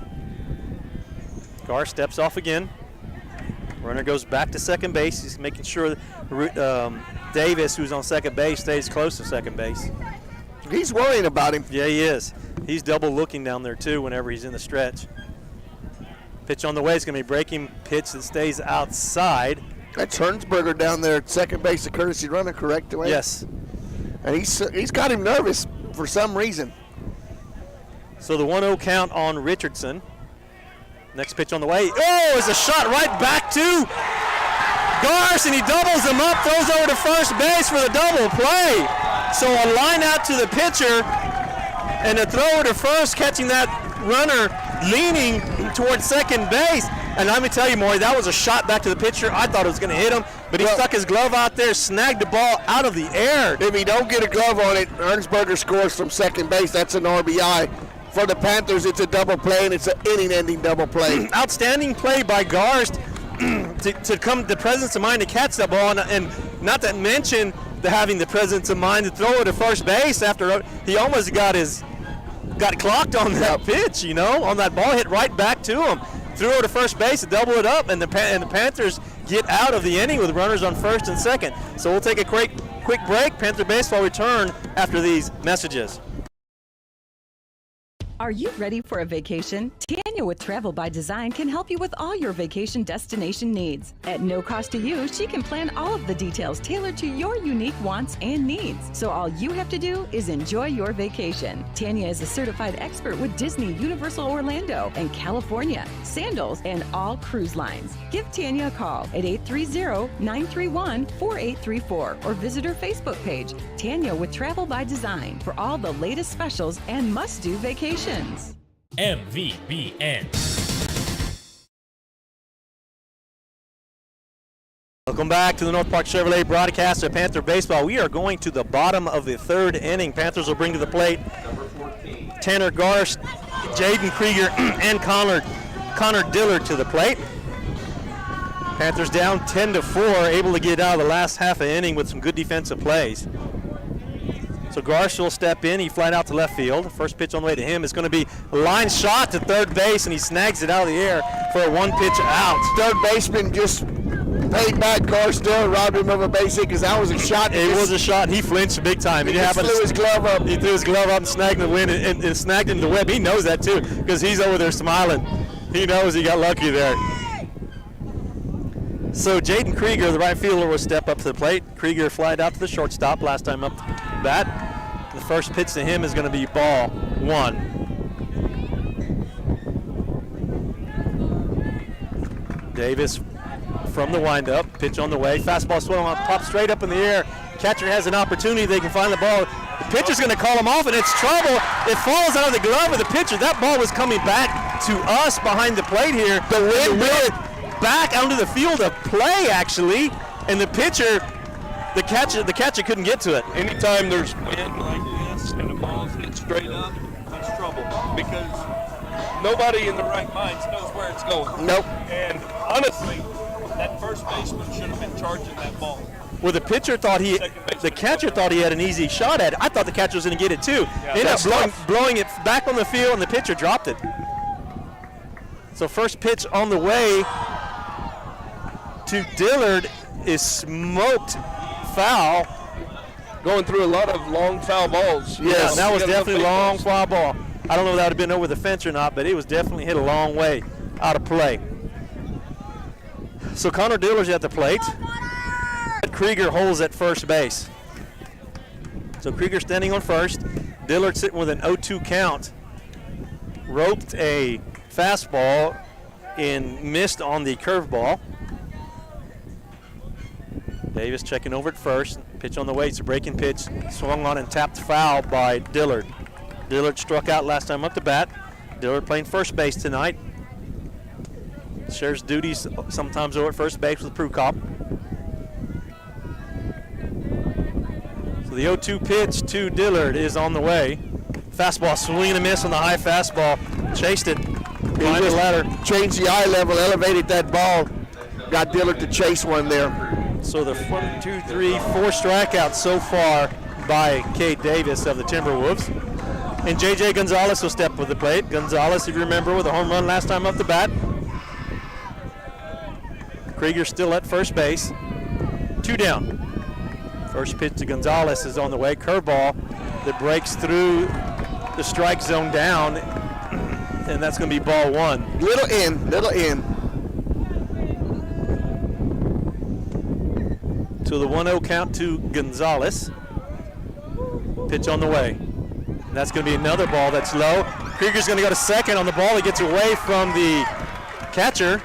[SPEAKER 2] Karst steps off again. Runner goes back to second base. He's making sure Davis, who's on second base, stays close to second base.
[SPEAKER 3] He's worrying about him.
[SPEAKER 2] Yeah, he is. He's double looking down there, too, whenever he's in the stretch. Pitch on the way. It's going to be a breaking pitch that stays outside.
[SPEAKER 3] That's Hernsberger down there at second base, the courtesy runner, correct, Dwayne?
[SPEAKER 2] Yes.
[SPEAKER 3] And he's got him nervous for some reason.
[SPEAKER 2] So the 1-0 count on Richardson. Next pitch on the way. Oh, it's a shot right back to Karst, and he doubles him up, throws over to first base for the double play. So a line out to the pitcher, and a throw to first, catching that runner leaning towards second base. And let me tell you, Maury, that was a shot back to the pitcher. I thought it was going to hit him, but he stuck his glove out there, snagged the ball out of the air.
[SPEAKER 3] If he don't get a glove on it, Hernsberger scores from second base. That's an RBI. For the Panthers, it's a double play, and it's an inning-ending double play.
[SPEAKER 2] Outstanding play by Karst to come the presence of mind to catch that ball, and not to mention having the presence of mind to throw it to first base after he almost got clocked on that pitch, on that ball, hit right back to him. Threw it to first base to double it up, and the Panthers get out of the inning with runners on first and second. So we'll take a quick break. Panther Baseball return after these messages.
[SPEAKER 9] Are you ready for a vacation? Tanya with Travel by Design can help you with all your vacation destination needs. At no cost to you, she can plan all of the details tailored to your unique wants and needs. So all you have to do is enjoy your vacation. Tanya is a certified expert with Disney, Universal Orlando, and California, Sandals, and all cruise lines. Give Tanya a call at 830-931-4834 or visit her Facebook page, Tanya with Travel by Design, for all the latest specials and must-do vacations.
[SPEAKER 7] MVBN.
[SPEAKER 2] Welcome back to the North Park Chevrolet broadcast of Panther Baseball. We are going to the bottom of the 3rd inning. Panthers will bring to the plate Tanner Karst, Jaden Krieger, and Connor Dillard to the plate. Panthers down 10-4, able to get out of the last half of the inning with some good defensive plays. So Karst will step in. He flied out to left field. First pitch on the way to him is going to be a line shot to third base, and he snags it out of the air for a 1-pitch out.
[SPEAKER 3] Third baseman just paid back Karst, robbed him of a base hit because that was a shot.
[SPEAKER 2] It was a shot. He flinched big time.
[SPEAKER 3] He threw his glove up.
[SPEAKER 2] He threw his glove up and snagged the win and snagged into the web. He knows that too because he's over there smiling. He knows he got lucky there. So Jaden Krieger, the right fielder, will step up to the plate. Krieger flied out to the shortstop last time up to bat. The first pitch to him is going to be ball 1. Davis from the windup, pitch on the way, fastball swung on, pops straight up in the air. Catcher has an opportunity, they can find the ball. The pitcher's going to call him off, and it's trouble. It falls out of the glove of the pitcher. That ball was coming back to us behind the plate here. The wind blew it back onto the field of play, actually, and the pitcher, the catcher couldn't get to it.
[SPEAKER 8] Anytime there's wind like this and the ball's hit straight up, that's trouble because nobody in the right minds knows where it's going.
[SPEAKER 3] Nope.
[SPEAKER 8] And honestly, that first baseman should have been charging that ball.
[SPEAKER 2] Well, the catcher thought he had an easy shot at it. I thought the catcher was going to get it too.
[SPEAKER 8] Yeah,
[SPEAKER 2] They ended up blowing it back on the field, and the pitcher dropped it. So first pitch on the way to Dillard is smoked foul.
[SPEAKER 8] Going through a lot of long foul balls.
[SPEAKER 2] Yes, that was definitely a long foul ball. I don't know if that would have been over the fence or not, but it was definitely hit a long way out of play. So Connor Dillard's at the plate. Krieger holds at first base. So Krieger standing on first. Dillard sitting with an 0-2 count. Roped a fastball and missed on the curveball. Davis checking over at first. Pitch on the way. It's a breaking pitch. Swung on and tapped foul by Dillard. Dillard struck out last time up to bat. Dillard playing first base tonight. Shares duties sometimes over at first base with Prukop. So the 0-2 pitch to Dillard is on the way. Fastball, swing and a miss on the high fastball. Chased it. Climbed the ladder.
[SPEAKER 3] Changed the eye level, elevated that ball. Got Dillard to chase one there.
[SPEAKER 2] So the 1, 2, 3, 4 strikeouts so far by Cade Davis of the Timberwolves. And J.J. Gonzalez will step with the plate. Gonzalez, if you remember, with a home run last time up the bat. Krieger still at first base. 2 down. First pitch to Gonzalez is on the way. Curveball that breaks through the strike zone down, and that's going to be ball 1.
[SPEAKER 3] Little in.
[SPEAKER 2] To the 1-0 count to Gonzalez. Pitch on the way. And that's going to be another ball that's low. Krieger's going to go to second on the ball. He gets away from the catcher.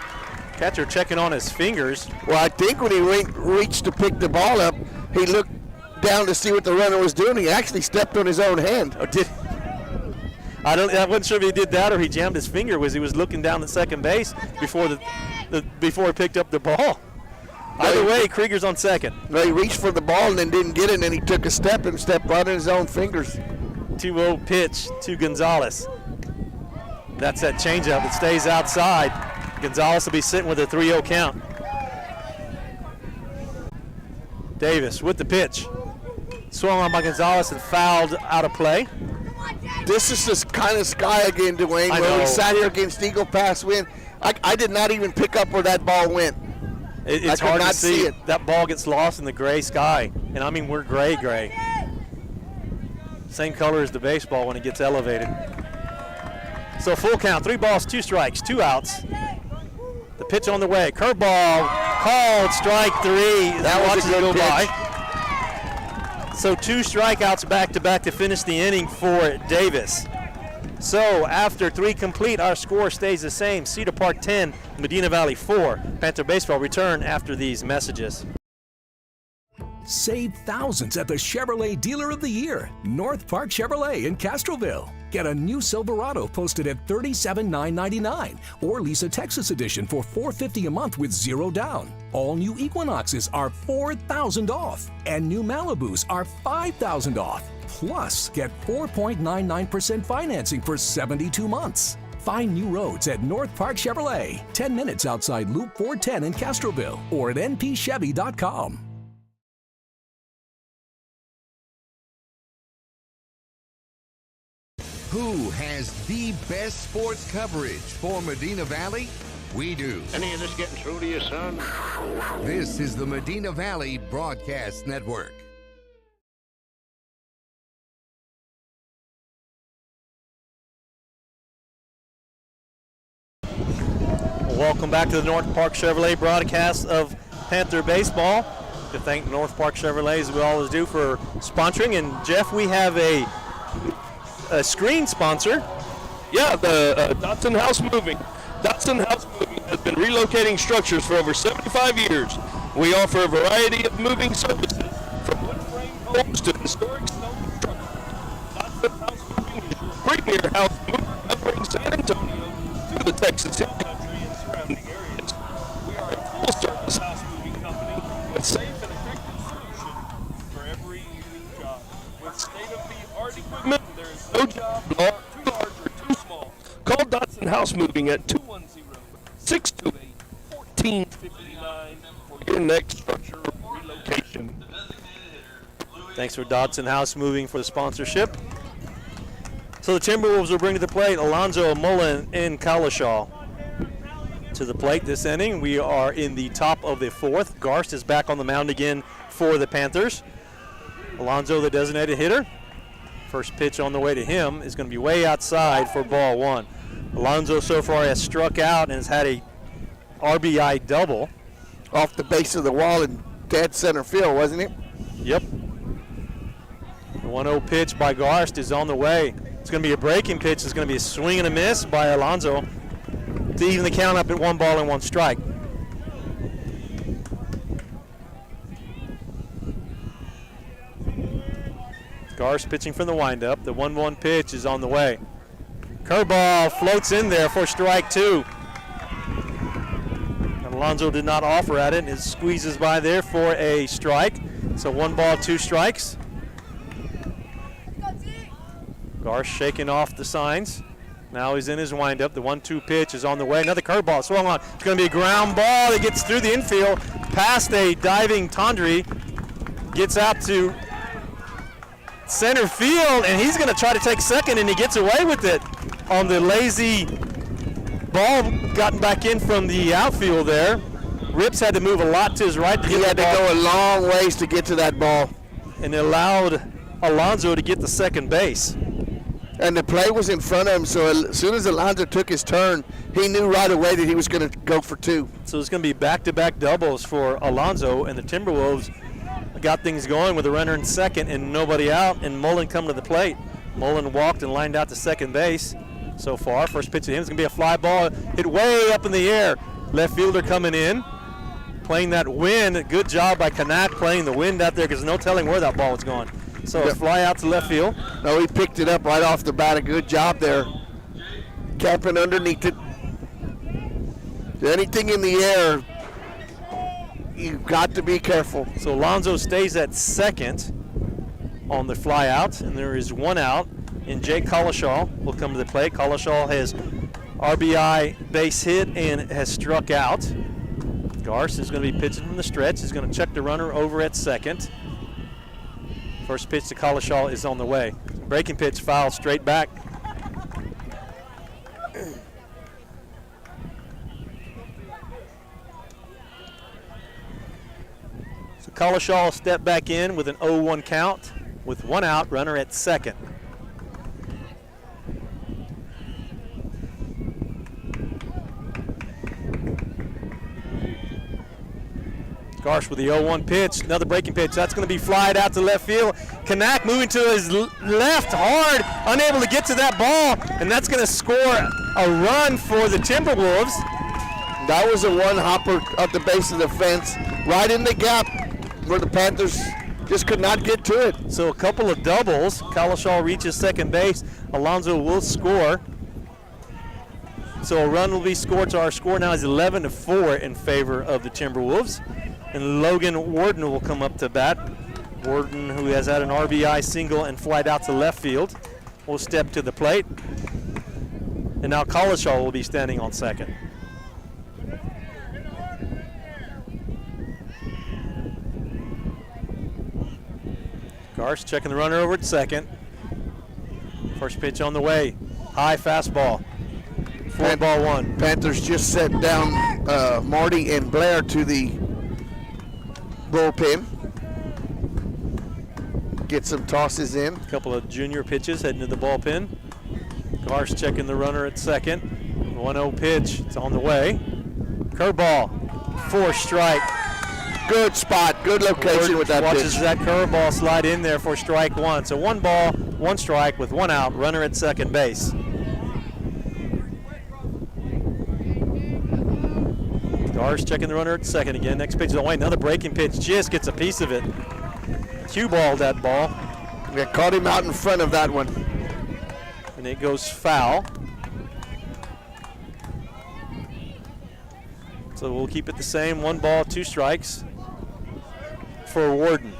[SPEAKER 2] Catcher checking on his fingers.
[SPEAKER 3] Well, I think when he reached to pick the ball up, he looked down to see what the runner was doing. He actually stepped on his own hand.
[SPEAKER 2] Oh, I wasn't sure if he did that or he jammed his finger as he was looking down at second base before before he picked up the ball. Either way, Krieger's on second.
[SPEAKER 3] No, he reached for the ball and then didn't get it, and then he took a step and stepped right in his own fingers.
[SPEAKER 2] 2-0 pitch to Gonzalez. That's that changeup that stays outside. Gonzalez will be sitting with a 3-0 count. Davis with the pitch. Swung on by Gonzalez and fouled out of play.
[SPEAKER 3] This is this kind of sky again, Dwayne, where we sat here against Eagle Pass win. I did not even pick up where that ball went.
[SPEAKER 2] It's hard to see it. That ball gets lost in the gray sky. And I mean, we're gray. Same color as the baseball when it gets elevated. So full count, 3 balls, 2 strikes, 2 outs. The pitch on the way. Curveball called, strike 3.
[SPEAKER 3] That was a good pitch.
[SPEAKER 2] By. So 2 strikeouts back-to-back to finish the inning for Davis. So after 3 complete, our score stays the same. Cedar Park 10, Medina Valley 4. Panther Baseball return after these messages.
[SPEAKER 5] Save thousands at the Chevrolet Dealer of the Year, North Park Chevrolet in Castroville. Get a new Silverado posted at $37,999 or lease a Texas edition for $450 a month with 0 down. All new Equinoxes are $4,000 off and new Malibus are $5,000 off. Plus, get 4.99% financing for 72 months. Find new roads at North Park Chevrolet, 10 minutes outside Loop 410 in Castroville or at npchevy.com.
[SPEAKER 1] Who has the best sports coverage for Medina Valley? We do.
[SPEAKER 14] Any of this getting through to you, son?
[SPEAKER 1] This is the Medina Valley Broadcast Network.
[SPEAKER 2] Welcome back to the North Park Chevrolet broadcast of Panther Baseball. To thank North Park Chevrolet, as we always do, for sponsoring. And Jeff, we have a screen sponsor.
[SPEAKER 8] Yeah, the Dotson House Moving. Dotson House Moving has has been relocating structures for over 75 years. We offer a variety of moving services, from wood frame homes to historic stone structures. Dotson House Moving is your premier house mover covering San Antonio to the Texas Hill Country and surrounding areas. We are a full-service house moving company with safe and effective solutions for every unique job. With state-of-the-art equipment, there is no job too large or too small. Call Dotson House Moving at 210-628-1459 for your next structure relocation.
[SPEAKER 2] Thanks for Dotson House Moving for the sponsorship. So the Timberwolves will bring to the plate Alonzo, Mullen, and Kalashaw. To the plate this inning, we are in the top of the fourth. Garst is back on the mound again for the Panthers. Alonzo, the designated hitter. First pitch on the way to him is going to be way outside for ball one. Alonzo so far has struck out and has had a RBI double.
[SPEAKER 3] Off the base of the wall in dead center field, wasn't it?
[SPEAKER 2] Yep. The 1-0 pitch by Garst is on the way. It's going to be a breaking pitch. It's going to be a swing and a miss by Alonzo to even the count up at 1 ball and 1 strike. Garst pitching from the windup. The 1-1 pitch is on the way. Curveball floats in there for strike 2. And Alonzo did not offer at it, and it squeezes by there for a strike. So 1 ball, 2 strikes. Garst shaking off the signs. Now he's in his windup. The 1-2 pitch is on the way. Another curveball swung on. It's going to be a ground ball that gets through the infield, past a diving Tondre, gets out to center field, and he's going to try to take second, and he gets away with it on the lazy ball gotten back in from the outfield there. Rips had to move a lot to his right.
[SPEAKER 3] He had to go a long ways to get to that ball.
[SPEAKER 2] And it allowed Alonzo to get to second base.
[SPEAKER 3] And the play was in front of him, so as soon as Alonzo took his turn, he knew right away that he was going to go for 2.
[SPEAKER 2] So it's going to be back-to-back doubles for Alonzo, and the Timberwolves got things going with a runner in second and nobody out, and Mullen come to the plate. Mullen walked and lined out to second base so far. First pitch to him is going to be a fly ball hit way up in the air. Left fielder coming in, playing that wind. Good job by Kanak playing the wind out there because no telling where that ball was going. So a fly out to left field.
[SPEAKER 3] No, he picked it up right off the bat. A good job there. Capping underneath it. Anything in the air, you've got to be careful.
[SPEAKER 2] So Alonzo stays at second on the fly out, and there is 1 out. And Jake Kalashaw will come to the plate. Kalashaw has RBI base hit and has struck out. Garst is going to be pitching from the stretch. He's going to check the runner over at second. First pitch to Kalashaw is on the way. Breaking pitch foul straight back. So Kalashaw will step back in with an 0-1 count with 1 out, runner at second. Garst with the 0-1 pitch, another breaking pitch. That's going to be flied out to left field. Kanak moving to his left hard, unable to get to that ball, and that's going to score a run for the Timberwolves.
[SPEAKER 3] That was a one-hopper up the base of the fence, right in the gap where the Panthers just could not get to it.
[SPEAKER 2] So a couple of doubles. Kalashaw reaches second base. Alonzo will score. So a run will be scored. So our score now is 11-4 in favor of the Timberwolves. And Logan Warden will come up to bat. Warden, who has had an RBI single and flied out to left field, will step to the plate. And now Kalashaw will be standing on second. Garst checking the runner over at second. First pitch on the way. High fastball. 4-1.
[SPEAKER 3] Panthers just set down Marty and Blair to the bullpen. Get some tosses in.
[SPEAKER 2] A couple of junior pitches heading to the bullpen. Garst checking the runner at second. 1-0 pitch. It's on the way. Curveball. 4 strike.
[SPEAKER 3] Good spot. Good location with that pitch.
[SPEAKER 2] Watches that curveball slide in there for strike 1. So 1 ball, 1 strike with 1 out. Runner at second base. Gar's checking the runner at second again. Next pitch is away. Another breaking pitch. Just gets a piece of it. Cue balled that ball.
[SPEAKER 3] They caught him out in front of that one.
[SPEAKER 2] And it goes foul. So we'll keep it the same. 1 ball, 2 strikes for Warden.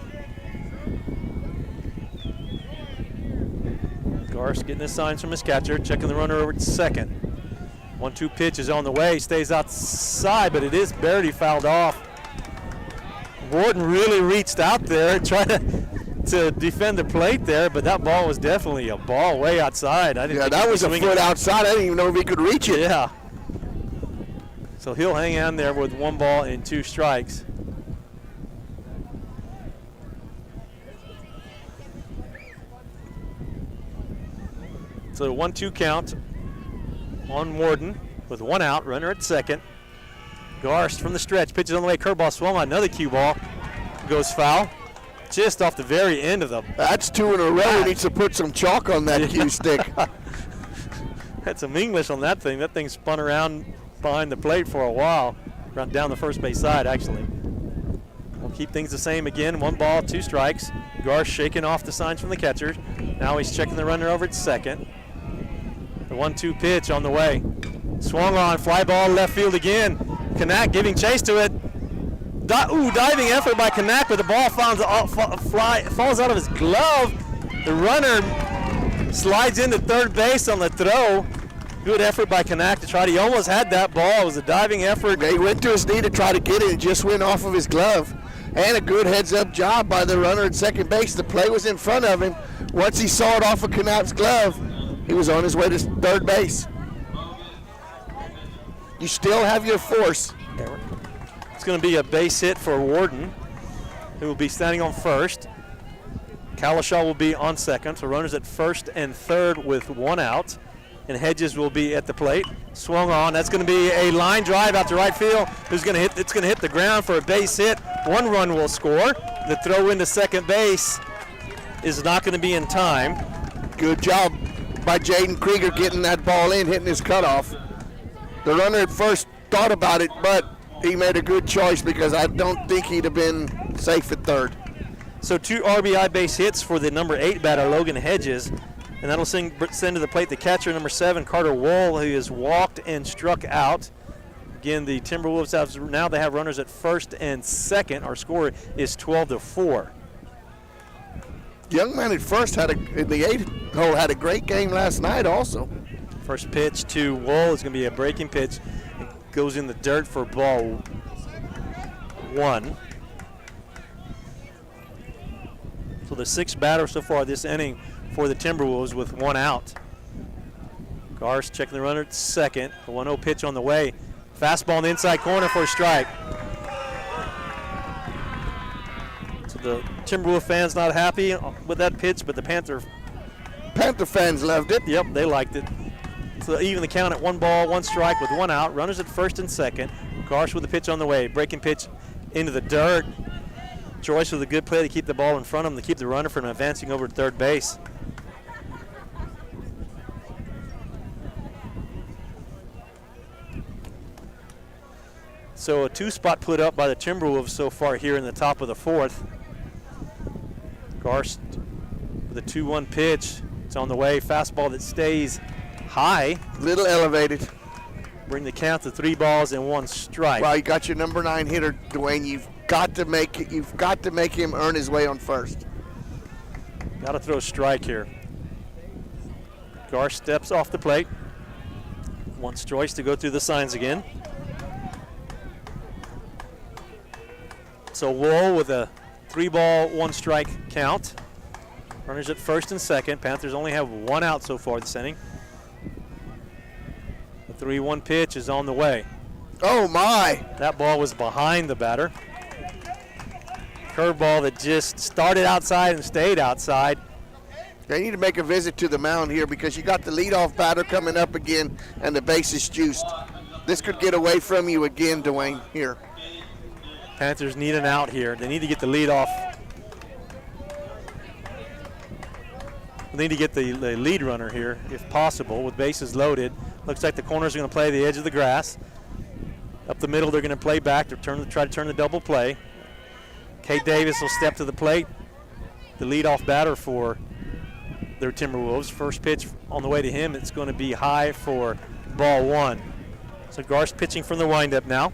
[SPEAKER 2] Gar's getting his signs from his catcher, checking the runner over at second. 1-2 pitch is on the way, stays outside, but it is barely fouled off. Warden really reached out there, trying to defend the plate there, but that ball was definitely a ball way outside.
[SPEAKER 3] That was a foot outside. I didn't even know if he could reach it.
[SPEAKER 2] Yeah. So he'll hang on there with 1 ball and 2 strikes. So 1-2 count on Warden with 1 out, runner at second. Garst from the stretch, pitches on the way, curveball swung on, another cue ball, goes foul. Just off the very end of the
[SPEAKER 3] That's 2 in a row. He needs to put some chalk on that cue stick.
[SPEAKER 2] Had some English on that thing. That thing spun around behind the plate for a while, around down the first base side actually. We'll keep things the same again. 1 ball, 2 strikes. Garst shaking off the signs from the catcher. Now he's checking the runner over at second. The 1-2 pitch on the way. Swung on, fly ball left field again. Kanak giving chase to it. Diving effort by Kanak, but the ball falls out of his glove. The runner slides into third base on the throw. Good effort by Kanak to try to, he almost had that ball. It was a diving effort.
[SPEAKER 3] He went to his knee to try to get it and just went off of his glove. And a good heads-up job by the runner at second base. The play was in front of him. Once he saw it off of Kanak's glove, he was on his way to third base. You still have your force.
[SPEAKER 2] It's going to be a base hit for Warden, who will be standing on first. Kalashaw will be on second, so runners at first and third with 1 out. And Hedges will be at the plate. Swung on. That's going to be a line drive out to right field. It's going to hit the ground for a base hit. 1 run will score. The throw into second base is not going to be in time.
[SPEAKER 3] Good job by Jaden Krieger getting that ball in, hitting his cutoff. The runner at first thought about it, but he made a good choice because I don't think he'd have been safe at third.
[SPEAKER 2] So 2 RBI base hits for the number 8 batter, Logan Hedges, and that'll send to the plate the catcher, number 7, Carter Wohl, who has walked and struck out. Again, the Timberwolves they have runners at first and second. Our score is 12-4.
[SPEAKER 3] Young man at first in the 8th hole had a great game last night also.
[SPEAKER 2] First pitch to Wohl is going to be a breaking pitch. It goes in the dirt for ball 1. So the 6th batter so far this inning for the Timberwolves with 1 out. Garst checking the runner at second. The 1-0 pitch on the way. Fastball in the inside corner for a strike. So the Timberwolf fans not happy with that pitch, but the Panther
[SPEAKER 3] fans loved it.
[SPEAKER 2] Yep, they liked it. So even the count at 1 ball, 1 strike with 1 out. Runners at first and second. Garst with the pitch on the way. Breaking pitch into the dirt. Joyce with a good play to keep the ball in front of him, to keep the runner from advancing over to third base. So a 2-spot put up by the Timberwolves so far here in the top of the 4th. Garst with a 2-1 pitch. It's on the way. Fastball that stays high.
[SPEAKER 3] Little elevated.
[SPEAKER 2] Bring the count to 3 balls and 1 strike.
[SPEAKER 3] Well, you got your number 9 hitter, Dwayne. You've got to make him earn his way on first.
[SPEAKER 2] Got to throw a strike here. Garst steps off the plate. Wants Joyce to go through the signs again. So Wohl with a 3-ball, 1 strike count. Runners at first and second. Panthers only have 1 out so far this inning. The 3-1 pitch is on the way.
[SPEAKER 3] Oh my!
[SPEAKER 2] That ball was behind the batter. Curveball that just started outside and stayed outside.
[SPEAKER 3] They need to make a visit to the mound here because you got the leadoff batter coming up again and the base is juiced. This could get away from you again, Dwayne, here.
[SPEAKER 2] Panthers need an out here. They need to get the lead off. They need to get the lead runner here, if possible, with bases loaded. Looks like the corners are going to play the edge of the grass. Up the middle, they're going to play back. They're try to turn the double play. Kate Davis will step to the plate, the leadoff batter for their Timberwolves. First pitch on the way to him, it's going to be high for ball one. So Garst pitching from the windup now.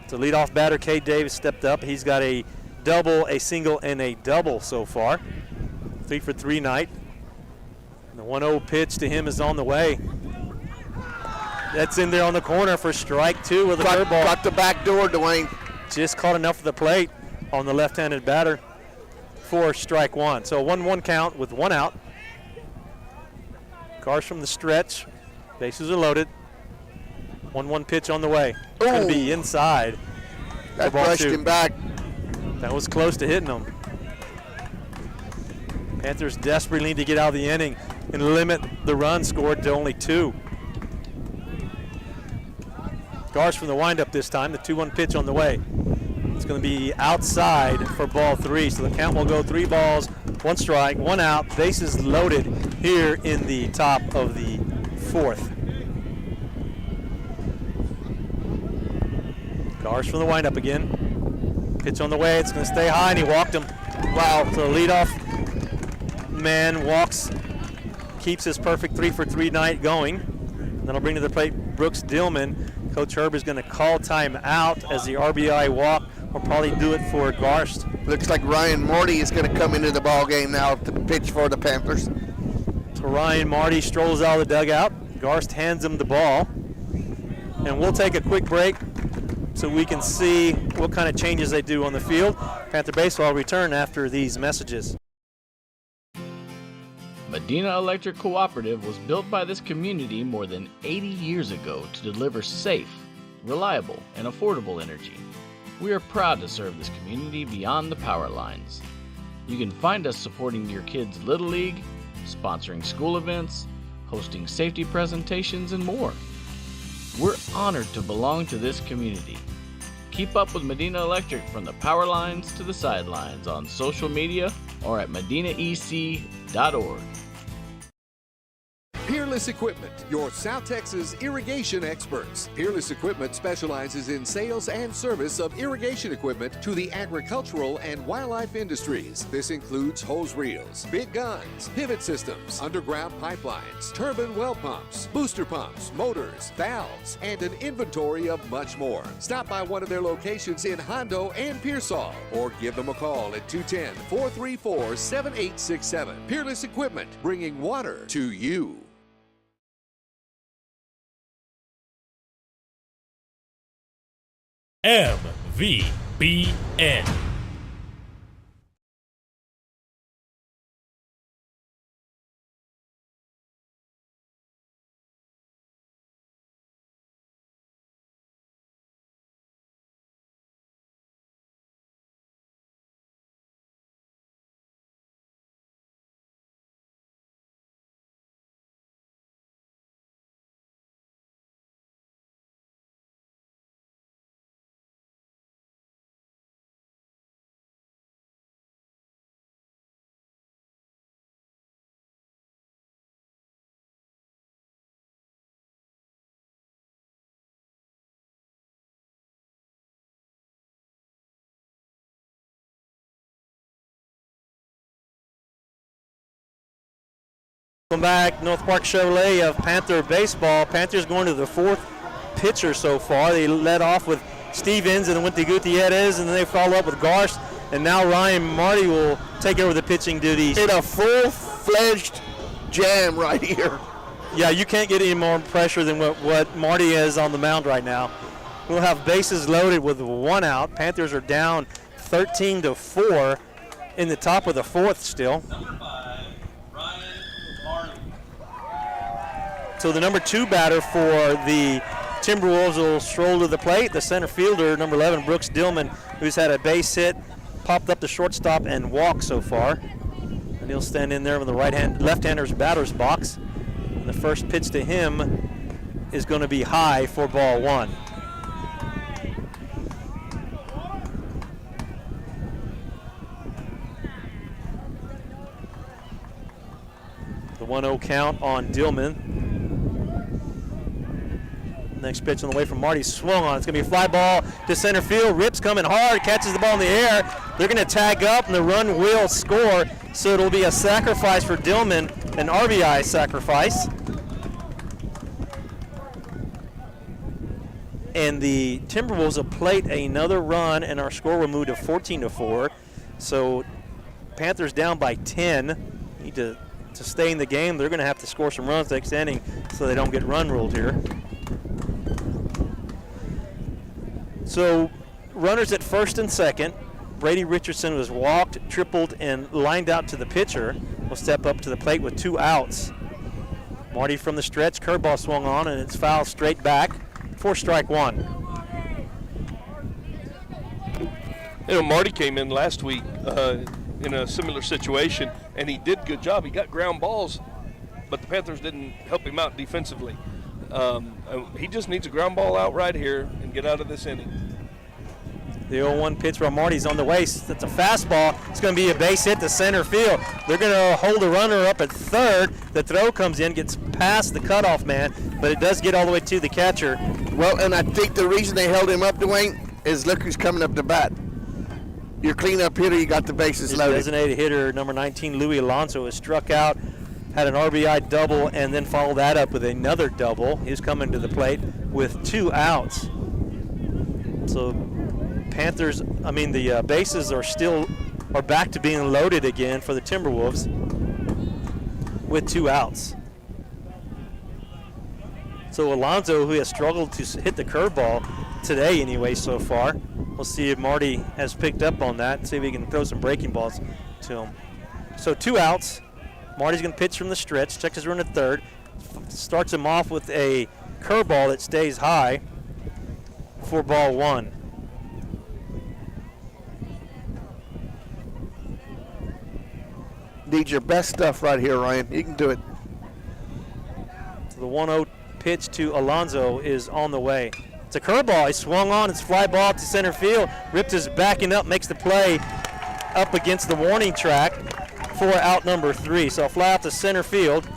[SPEAKER 2] So leadoff batter, Kate Davis stepped up. He's got a double, a single, and a double so far. 3 for 3 night. And the 1-0 pitch to him is on the way. That's in there on the corner for strike 2 with a curveball.
[SPEAKER 3] Got the back door, Dwayne.
[SPEAKER 2] Just caught enough of the plate on the left-handed batter for strike 1. So 1-1 count with 1 out. Garst from the stretch. Bases are loaded. 1-1 pitch on the way. It's going to be inside.
[SPEAKER 3] That brushed him back.
[SPEAKER 2] That was close to hitting him. Panthers desperately need to get out of the inning and limit the run scored to only 2. Garst from the windup this time, the 2-1 pitch on the way. It's going to be outside for ball 3, so the count will go 3 balls, 1 strike, 1 out, bases loaded here in the top of the 4th. Garst from the windup again. Pitch on the way, it's going to stay high, and he walked him. Wow, so the leadoff man walks, keeps his perfect 3 for 3 night going. Then I'll bring to the plate Brooks Dillman. Coach Herb is going to call time out as the RBI walk will probably do it for Garst.
[SPEAKER 3] Looks like Ryan Marty is going to come into the ball game now to pitch for the Panthers.
[SPEAKER 2] So Ryan Marty strolls out of the dugout. Garst hands him the ball. And we'll take a quick break so we can see what kind of changes they do on the field. Panther Baseball will return after these messages.
[SPEAKER 6] Medina Electric Cooperative was built by this community more than 80 years ago to deliver safe, reliable, and affordable energy. We are proud to serve this community beyond the power lines. You can find us supporting your kids' Little League, sponsoring school events, hosting safety presentations, and more. We're honored to belong to this community. Keep up with Medina Electric from the power lines to the sidelines on social media or at medinaec.org.
[SPEAKER 1] Peerless Equipment, your South Texas irrigation experts. Peerless Equipment specializes in sales and service of irrigation equipment to the agricultural and wildlife industries. This includes hose reels, big guns, pivot systems, underground pipelines, turbine well pumps, booster pumps, motors, valves, and an inventory of much more. Stop by one of their locations in Hondo and Pearsall or give them a call at 210-434-7867. Peerless Equipment, bringing water to you.
[SPEAKER 7] MVBN.
[SPEAKER 2] Welcome back, North Park Chevrolet of Panther Baseball. Panthers going to the 4th pitcher so far. They led off with Stevens and went to Gutierrez, and then they follow up with Garst. And now Ryan Marty will take over the pitching duties.
[SPEAKER 3] In a full-fledged jam right here.
[SPEAKER 2] Yeah, you can't get any more pressure than what Marty is on the mound right now. We'll have bases loaded with 1 out. Panthers are down 13-4 in the top of the 4th still. So the number 2 batter for the Timberwolves will stroll to the plate. The center fielder, number 11, Brooks Dillman, who's had a base hit, popped up the shortstop and walked so far. And he'll stand in there with the left-hander's batter's box. And the first pitch to him is going to be high for ball 1. The 1-0 count on Dillman. Next pitch on the way from Marty, swung on. It's going to be a fly ball to center field. Rips coming hard, catches the ball in the air. They're going to tag up, and the run will score. So it'll be a sacrifice for Dillman, an RBI sacrifice. And the Timberwolves will plate another run, and our score will move to 14-4. So Panthers down by 10. Need to stay in the game. They're going to have to score some runs next inning so they don't get run ruled here. So runners at first and second. Brady Richardson was walked, tripled, and lined out to the pitcher. Will step up to the plate with 2 outs. Marty from the stretch, curveball swung on, and it's fouled straight back for strike 1.
[SPEAKER 8] You know, Marty came in last week in a similar situation, and he did a good job. He got ground balls, but the Panthers didn't help him out defensively. He just needs a ground ball out right here and get out of this inning.
[SPEAKER 2] The 0-1 pitch from Marty's on the way. It's a fastball. It's going to be a base hit to center field. They're going to hold the runner up at third. The throw comes in, gets past the cutoff man, but it does get all the way to the catcher.
[SPEAKER 3] Well, and I think the reason they held him up, Dwayne, is look who's coming up to bat. Your cleanup hitter, you got the bases loaded.
[SPEAKER 2] Designated hitter number 19, Louis Alonso, is struck out, had an RBI double, and then followed that up with another double. He's coming to the plate with 2 outs. So the bases are back to being loaded again for the Timberwolves with 2 outs. So Alonso, who has struggled to hit the curveball today anyway so far, we'll see if Marty has picked up on that, see if he can throw some breaking balls to him. So 2 outs. Marty's going to pitch from the stretch, checks his run at third, starts him off with a curveball that stays high for ball 1.
[SPEAKER 3] Need your best stuff right here, Ryan. You can do it.
[SPEAKER 2] So the 1-0 pitch to Alonso is on the way. It's a curveball. He swung on. It's fly ball to center field. Ripped is backing up, makes the play up against the warning track for out number 3. So a fly out to center field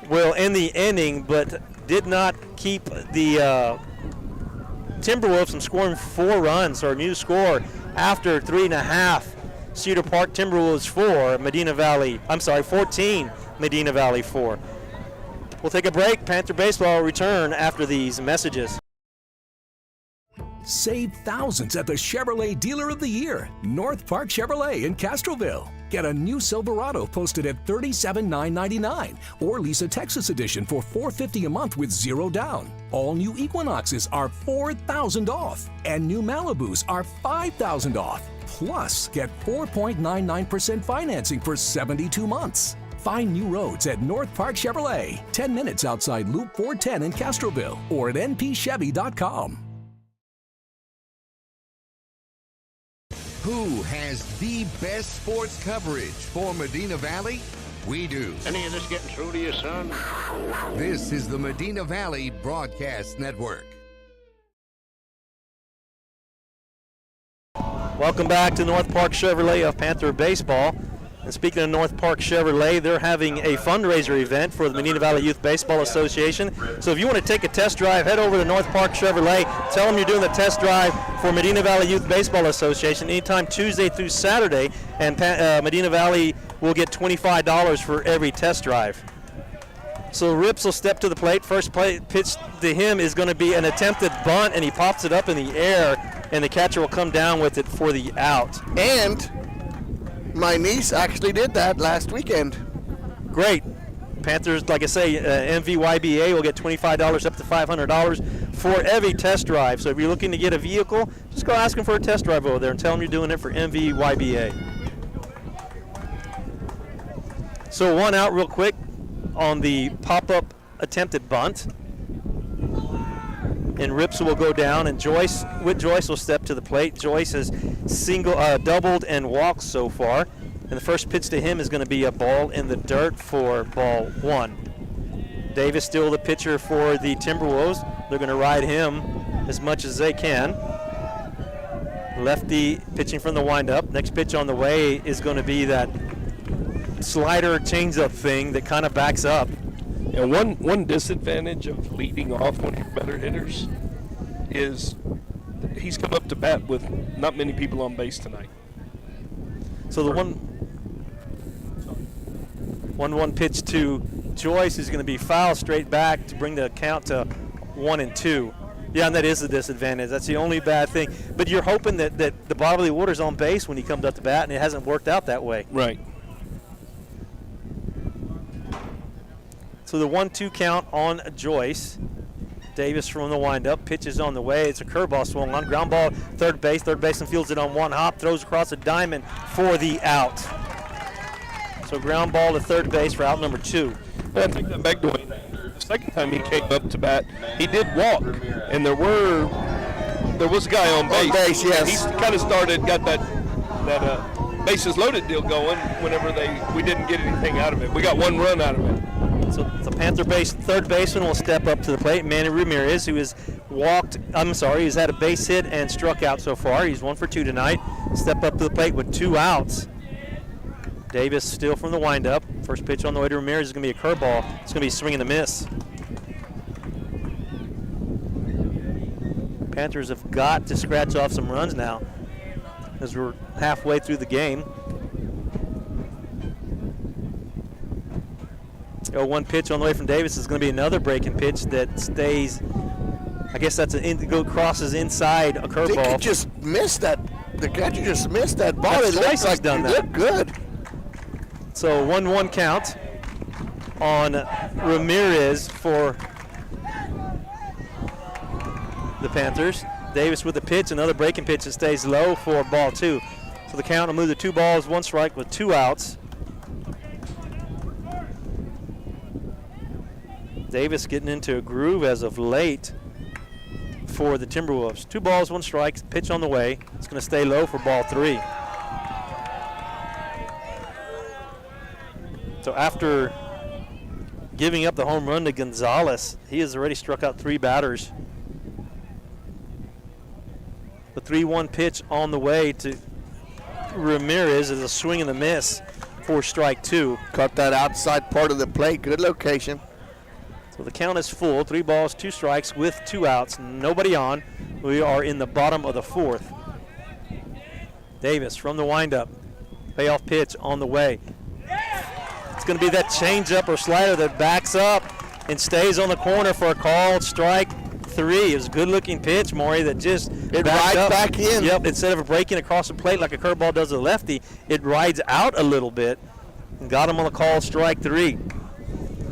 [SPEAKER 2] will end the inning, but did not keep the Timberwolves from scoring 4 runs, or a new score after 3.5. Cedar Park Timberwolves 4, 14, Medina Valley 4. We'll take a break. Panther Baseball will return after these messages.
[SPEAKER 5] Save thousands at the Chevrolet Dealer of the Year, North Park Chevrolet in Castroville. Get a new Silverado posted at $37,999 or lease a Texas edition for $450 a month with 0 down. All new Equinoxes are $4,000 off and new Malibus are $5,000 off. Plus, get 4.99% financing for 72 months. Find new roads at North Park Chevrolet, 10 minutes outside Loop 410 in Castroville, or at npchevy.com.
[SPEAKER 1] Who has the best sports coverage for Medina Valley? We do.
[SPEAKER 14] Any of this getting through to you, son?
[SPEAKER 1] This is the Medina Valley Broadcast Network.
[SPEAKER 2] Welcome back to North Park Chevrolet of Panther Baseball. And speaking of North Park Chevrolet, they're having a fundraiser event for the Medina Valley Youth Baseball Association. So if you want to take a test drive, head over to North Park Chevrolet. Tell them you're doing the test drive for Medina Valley Youth Baseball Association anytime Tuesday through Saturday, and Medina Valley will get $25 for every test drive. So Rips will step to the plate. First pitch to him is going to be an attempted bunt, and he pops it up in the air, and the catcher will come down with it for the out.
[SPEAKER 3] And my niece actually did that last weekend.
[SPEAKER 2] Great. Panthers, like I say, MVYBA will get $25 up to $500 for every test drive. So if you're looking to get a vehicle, just go ask them for a test drive over there and tell them you're doing it for MVYBA. So 1 out real quick on the pop-up attempted bunt. And Rips will go down, and Joyce will step to the plate. Joyce has doubled and walked so far. And the first pitch to him is going to be a ball in the dirt for ball 1. Davis still the pitcher for the Timberwolves. They're going to ride him as much as they can. Lefty pitching from the windup. Next pitch on the way is going to be that slider changeup thing that kind of backs up.
[SPEAKER 8] And one disadvantage of leading off one of your better hitters is he's come up to bat with not many people on base tonight.
[SPEAKER 2] So the 1-1 pitch to Joyce is going to be fouled straight back to bring the count to 1-2. Yeah, and that is the disadvantage. That's the only bad thing. But you're hoping that the bottom of the order's on base when he comes up to bat, and it hasn't worked out that way.
[SPEAKER 8] Right.
[SPEAKER 2] So the 1-2 count on Joyce. Davis from the windup, pitches on the way. It's a curveball swung on, ground ball, third base. Third baseman fields it on one hop, throws across a diamond for the out. So ground ball to third base for out number 2.
[SPEAKER 8] I think that back to the second time he came up to bat, he did walk, and there was a guy on base.
[SPEAKER 3] On base, yes.
[SPEAKER 8] He kind of got that bases loaded deal going whenever we didn't get anything out of it. We got one run out of it.
[SPEAKER 2] So the Panther base third baseman will step up to the plate. Manny Ramirez, who he's had a base hit and struck out so far. He's 1 for 2 tonight. Step up to the plate with 2 outs. Davis still from the windup. First pitch on the way to Ramirez is going to be a curveball. It's going to be a swing and a miss. Panthers have got to scratch off some runs now as we're halfway through the game. 0-1 pitch on the way from Davis is going to be another breaking pitch that stays. I guess that's crosses inside a curveball.
[SPEAKER 3] The catcher just missed that ball. It
[SPEAKER 2] looks like
[SPEAKER 3] it looked good.
[SPEAKER 2] So 1-1 count on Ramirez for the Panthers. Davis with the pitch, another breaking pitch that stays low for ball 2. So the count will move to 2 balls, 1 strike with 2 outs. Davis getting into a groove as of late for the Timberwolves. 2 balls, 1 strike, pitch on the way. It's going to stay low for ball 3. So after giving up the home run to Gonzalez, he has already struck out 3 batters. The 3-1 pitch on the way to Ramirez is a swing and a miss for strike 2.
[SPEAKER 3] Caught that outside part of the plate. Good location.
[SPEAKER 2] So the count is full. 3 balls, 2 strikes with 2 outs. Nobody on. We are in the bottom of the 4th. Davis from the windup. Payoff pitch on the way. It's going to be that changeup or slider that backs up and stays on the corner for a called strike 3. It was a good-looking pitch, Maury, that just
[SPEAKER 3] rides
[SPEAKER 2] up.
[SPEAKER 3] Back in.
[SPEAKER 2] Yep, instead of breaking across the plate like a curveball does to the lefty, it rides out a little bit and got him on the called strike 3.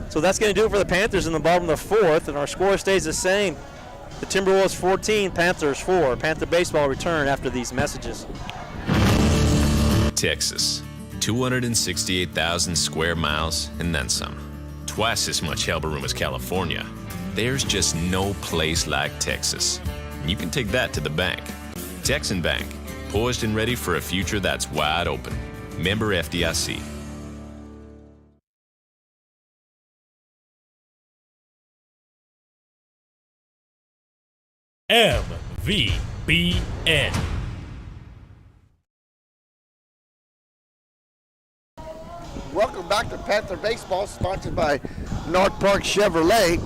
[SPEAKER 2] So that's going to do it for the Panthers in the bottom of the 4th, and our score stays the same. The Timberwolves 14, Panthers 4. Panther baseball return after these messages.
[SPEAKER 10] Texas, 268,000 square miles and then some. Twice as much elbow room as California. There's just no place like Texas. And you can take that to the bank. Texan Bank, poised and ready for a future that's wide open. Member FDIC.
[SPEAKER 7] MVBN.
[SPEAKER 3] Welcome back to Panther Baseball, sponsored by North Park Chevrolet.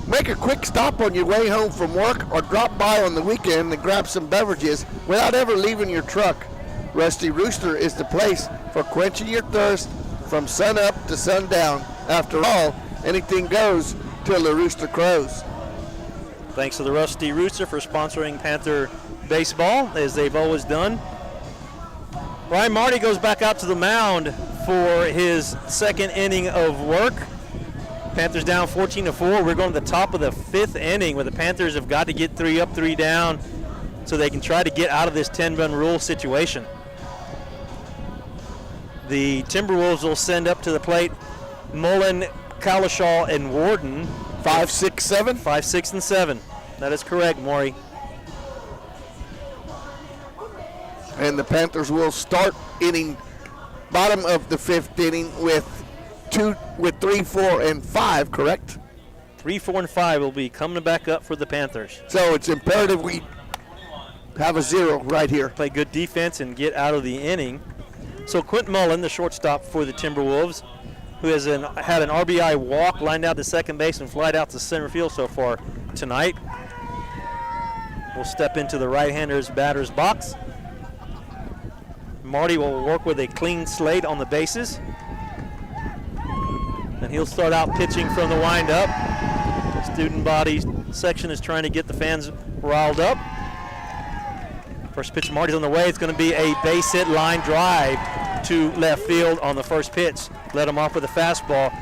[SPEAKER 3] Make a quick stop on your way home from work or drop by on the weekend and grab some beverages without ever leaving your truck. Rusty Rooster is the place for quenching your thirst from sun up to sundown. After all, anything goes till the rooster crows.
[SPEAKER 2] Thanks to the Rusty Rooster for sponsoring Panther baseball, as they've always done. Ryan Marty goes back out to the mound for his second inning of work. Panthers down 14-4. We're going to the top of the 5th inning where the Panthers have got to get 3 up, 3 down so they can try to get out of this 10-run rule situation. The Timberwolves will send up to the plate Mullen, Kalishaw, and Warden.
[SPEAKER 3] 5, 6, 7?
[SPEAKER 2] 5, 6, and 7. That is correct, Maury.
[SPEAKER 3] And the Panthers will start bottom of the 5th inning with 3, 4, and 5, correct?
[SPEAKER 2] 3, 4, and 5 will be coming back up for the Panthers.
[SPEAKER 3] So it's imperative we have a 0 right here.
[SPEAKER 2] Play good defense and get out of the inning. So Quentin Mullen, the shortstop for the Timberwolves, who has had an RBI walk, lined out to second base, and flied out to center field so far tonight. Will step into the right-hander's batter's box. Marty will work with a clean slate on the bases. And he'll start out pitching from the windup. Student body section is trying to get the fans riled up. First pitch, Marty's on the way. It's going to be a base hit line drive to left field on the first pitch. Let him off with a fastball,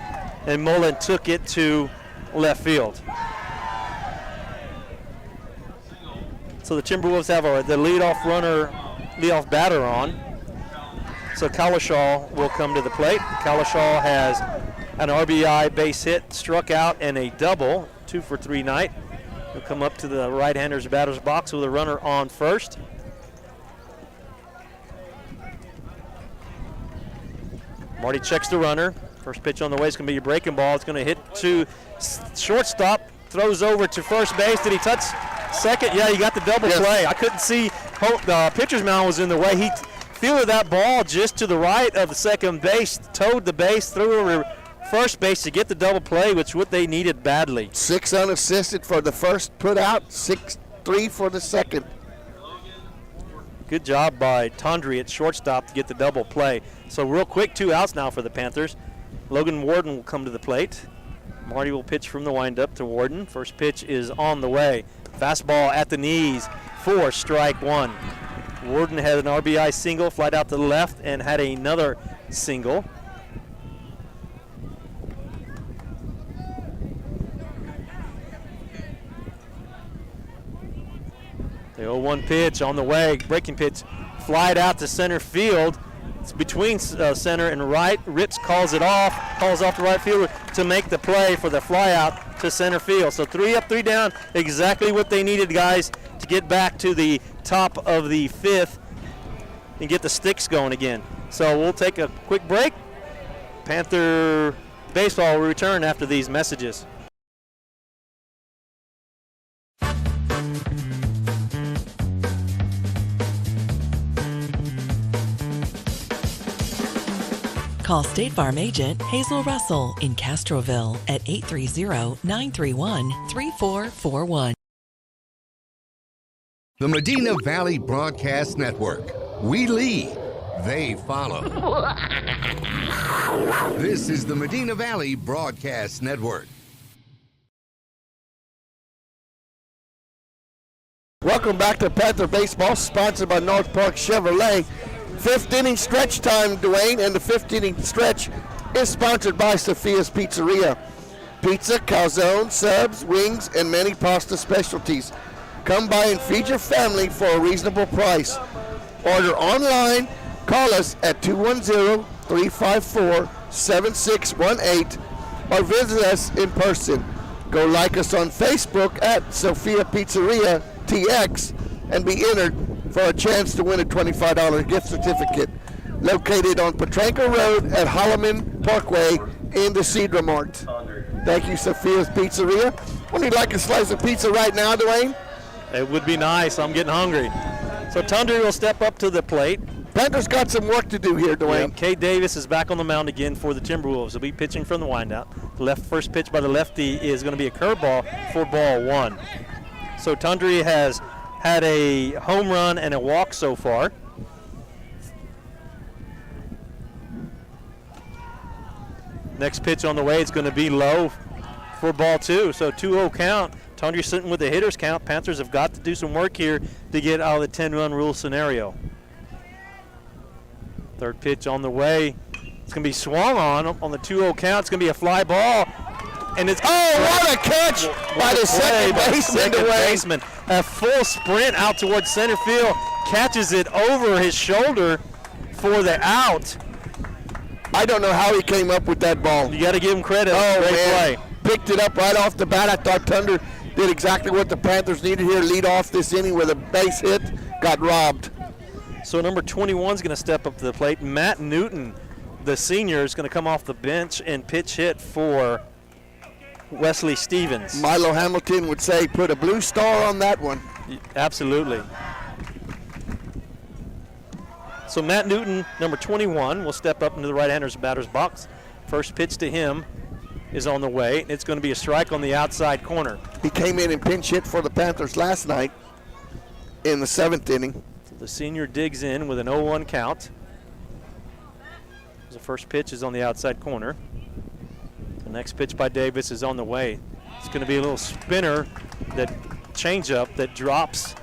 [SPEAKER 2] and Mullen took it to left field. So the Timberwolves have the leadoff batter on. So Kalashaw will come to the plate. Kalashaw has an RBI base hit, struck out, and a double, 2 for 3 night. He'll come up to the right-hander's batter's box with a runner on first. Marty checks the runner. First pitch on the way is going to be a breaking ball. It's going to hit to shortstop, throws over to first base. Did he touch second? Yeah, he got the double play. I couldn't see. The pitcher's mound was in the way. He fielded that ball just to the right of the second base, towed the base, threw over first base to get the double play, which what they needed badly.
[SPEAKER 3] 6 unassisted for the first put out, 6-3 for the second.
[SPEAKER 2] Good job by Tondry at shortstop to get the double play. So real quick, 2 outs now for the Panthers. Logan Warden will come to the plate. Marty will pitch from the windup to Warden. First pitch is on the way. Fastball at the knees for strike 1. Warden had an RBI single, flied out to the left, and had another single. The 0-1 pitch on the way, breaking pitch, flied out to center field. It's between center and right. Rips calls off the right fielder to make the play for the fly out to center field. So 3 up, 3 down, exactly what they needed, guys, to get back to the top of the 5th and get the sticks going again. So we'll take a quick break. Panther Baseball will return after these messages.
[SPEAKER 11] Call State Farm agent Hazel Russell in Castroville at 830-931-3441.
[SPEAKER 1] The Medina Valley Broadcast Network. We lead, they follow. This is the Medina Valley Broadcast Network.
[SPEAKER 3] Welcome back to Panther Baseball, sponsored by North Park Chevrolet. 5th inning stretch time, Dwayne, and the 5th inning stretch is sponsored by Sophia's Pizzeria. Pizza, calzone, subs, wings, and many pasta specialties. Come by and feed your family for a reasonable price. Order online, call us at 210-354-7618, or visit us in person. Go like us on Facebook at Sophia Pizzeria TX and be entered for a chance to win a $25 gift certificate. Located on Petranco Road at Holloman Parkway in the Cedar Mart. Thank you, Sophia's Pizzeria. Would you like a slice of pizza right now, Dwayne?
[SPEAKER 2] It would be nice. I'm getting hungry. So Tundra will step up to the plate.
[SPEAKER 3] Panthers got some work to do here, Dwayne.
[SPEAKER 2] Yep. Cade Davis is back on the mound again for the Timberwolves. He'll be pitching from the windup. The first pitch by the lefty is going to be a curveball for ball 1. So Tundra has had a home run and a walk so far. Next pitch on the way, it's going to be low for ball 2. So 2-0 count. Tundra sitting with the hitter's count. Panthers have got to do some work here to get out of the 10-run rule scenario. Third pitch on the way. It's going to be swung on the 2-0 count. It's going to be a fly ball. And it's
[SPEAKER 3] what a catch by the second
[SPEAKER 2] baseman. A full sprint out towards center field. Catches it over his shoulder for the out.
[SPEAKER 3] I don't know how he came up with that ball.
[SPEAKER 2] You got to give him credit. Great play.
[SPEAKER 3] Picked it up right off the bat. I thought Thunder did exactly what the Panthers needed here. Lead off this inning with a base hit. Got robbed.
[SPEAKER 2] So number 21 is going to step up to the plate. Matt Newton, the senior, is going to come off the bench and pitch hit for Wesley Stevens.
[SPEAKER 3] Milo Hamilton would say put a blue star on that one.
[SPEAKER 2] Absolutely. So Matt Newton, number 21, will step up into the right-hander's batter's box. First pitch to him is on the way. It's going to be a strike on the outside corner.
[SPEAKER 3] He came in and pinch hit for the Panthers last night in the 7th inning.
[SPEAKER 2] The senior digs in with an 0-1 count. The first pitch is on the outside corner. The next pitch by Davis is on the way. It's going to be a little spinner, that changeup that drops.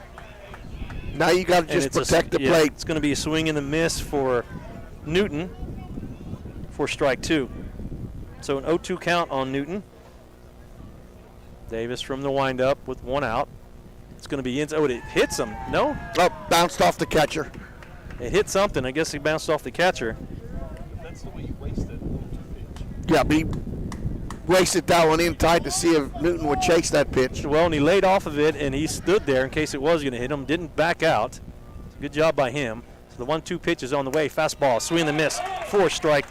[SPEAKER 3] Now you got to just protect the plate.
[SPEAKER 2] It's going to be a swing and a miss for Newton for strike 2. So an 0-2 count on Newton. Davis from the windup with 1 out. It's going to be it hits him. No?
[SPEAKER 3] Oh, bounced off the catcher.
[SPEAKER 2] It hit something. I guess he bounced off the catcher.
[SPEAKER 8] That's the way you wasted.
[SPEAKER 3] Yeah, but he wasted that one in tight to see if Newton would chase that pitch.
[SPEAKER 2] Well, and he laid off of it, and he stood there in case it was going to hit him. Didn't back out. Good job by him. So the 1-2 pitch is on the way. Fastball, swing and a miss for strike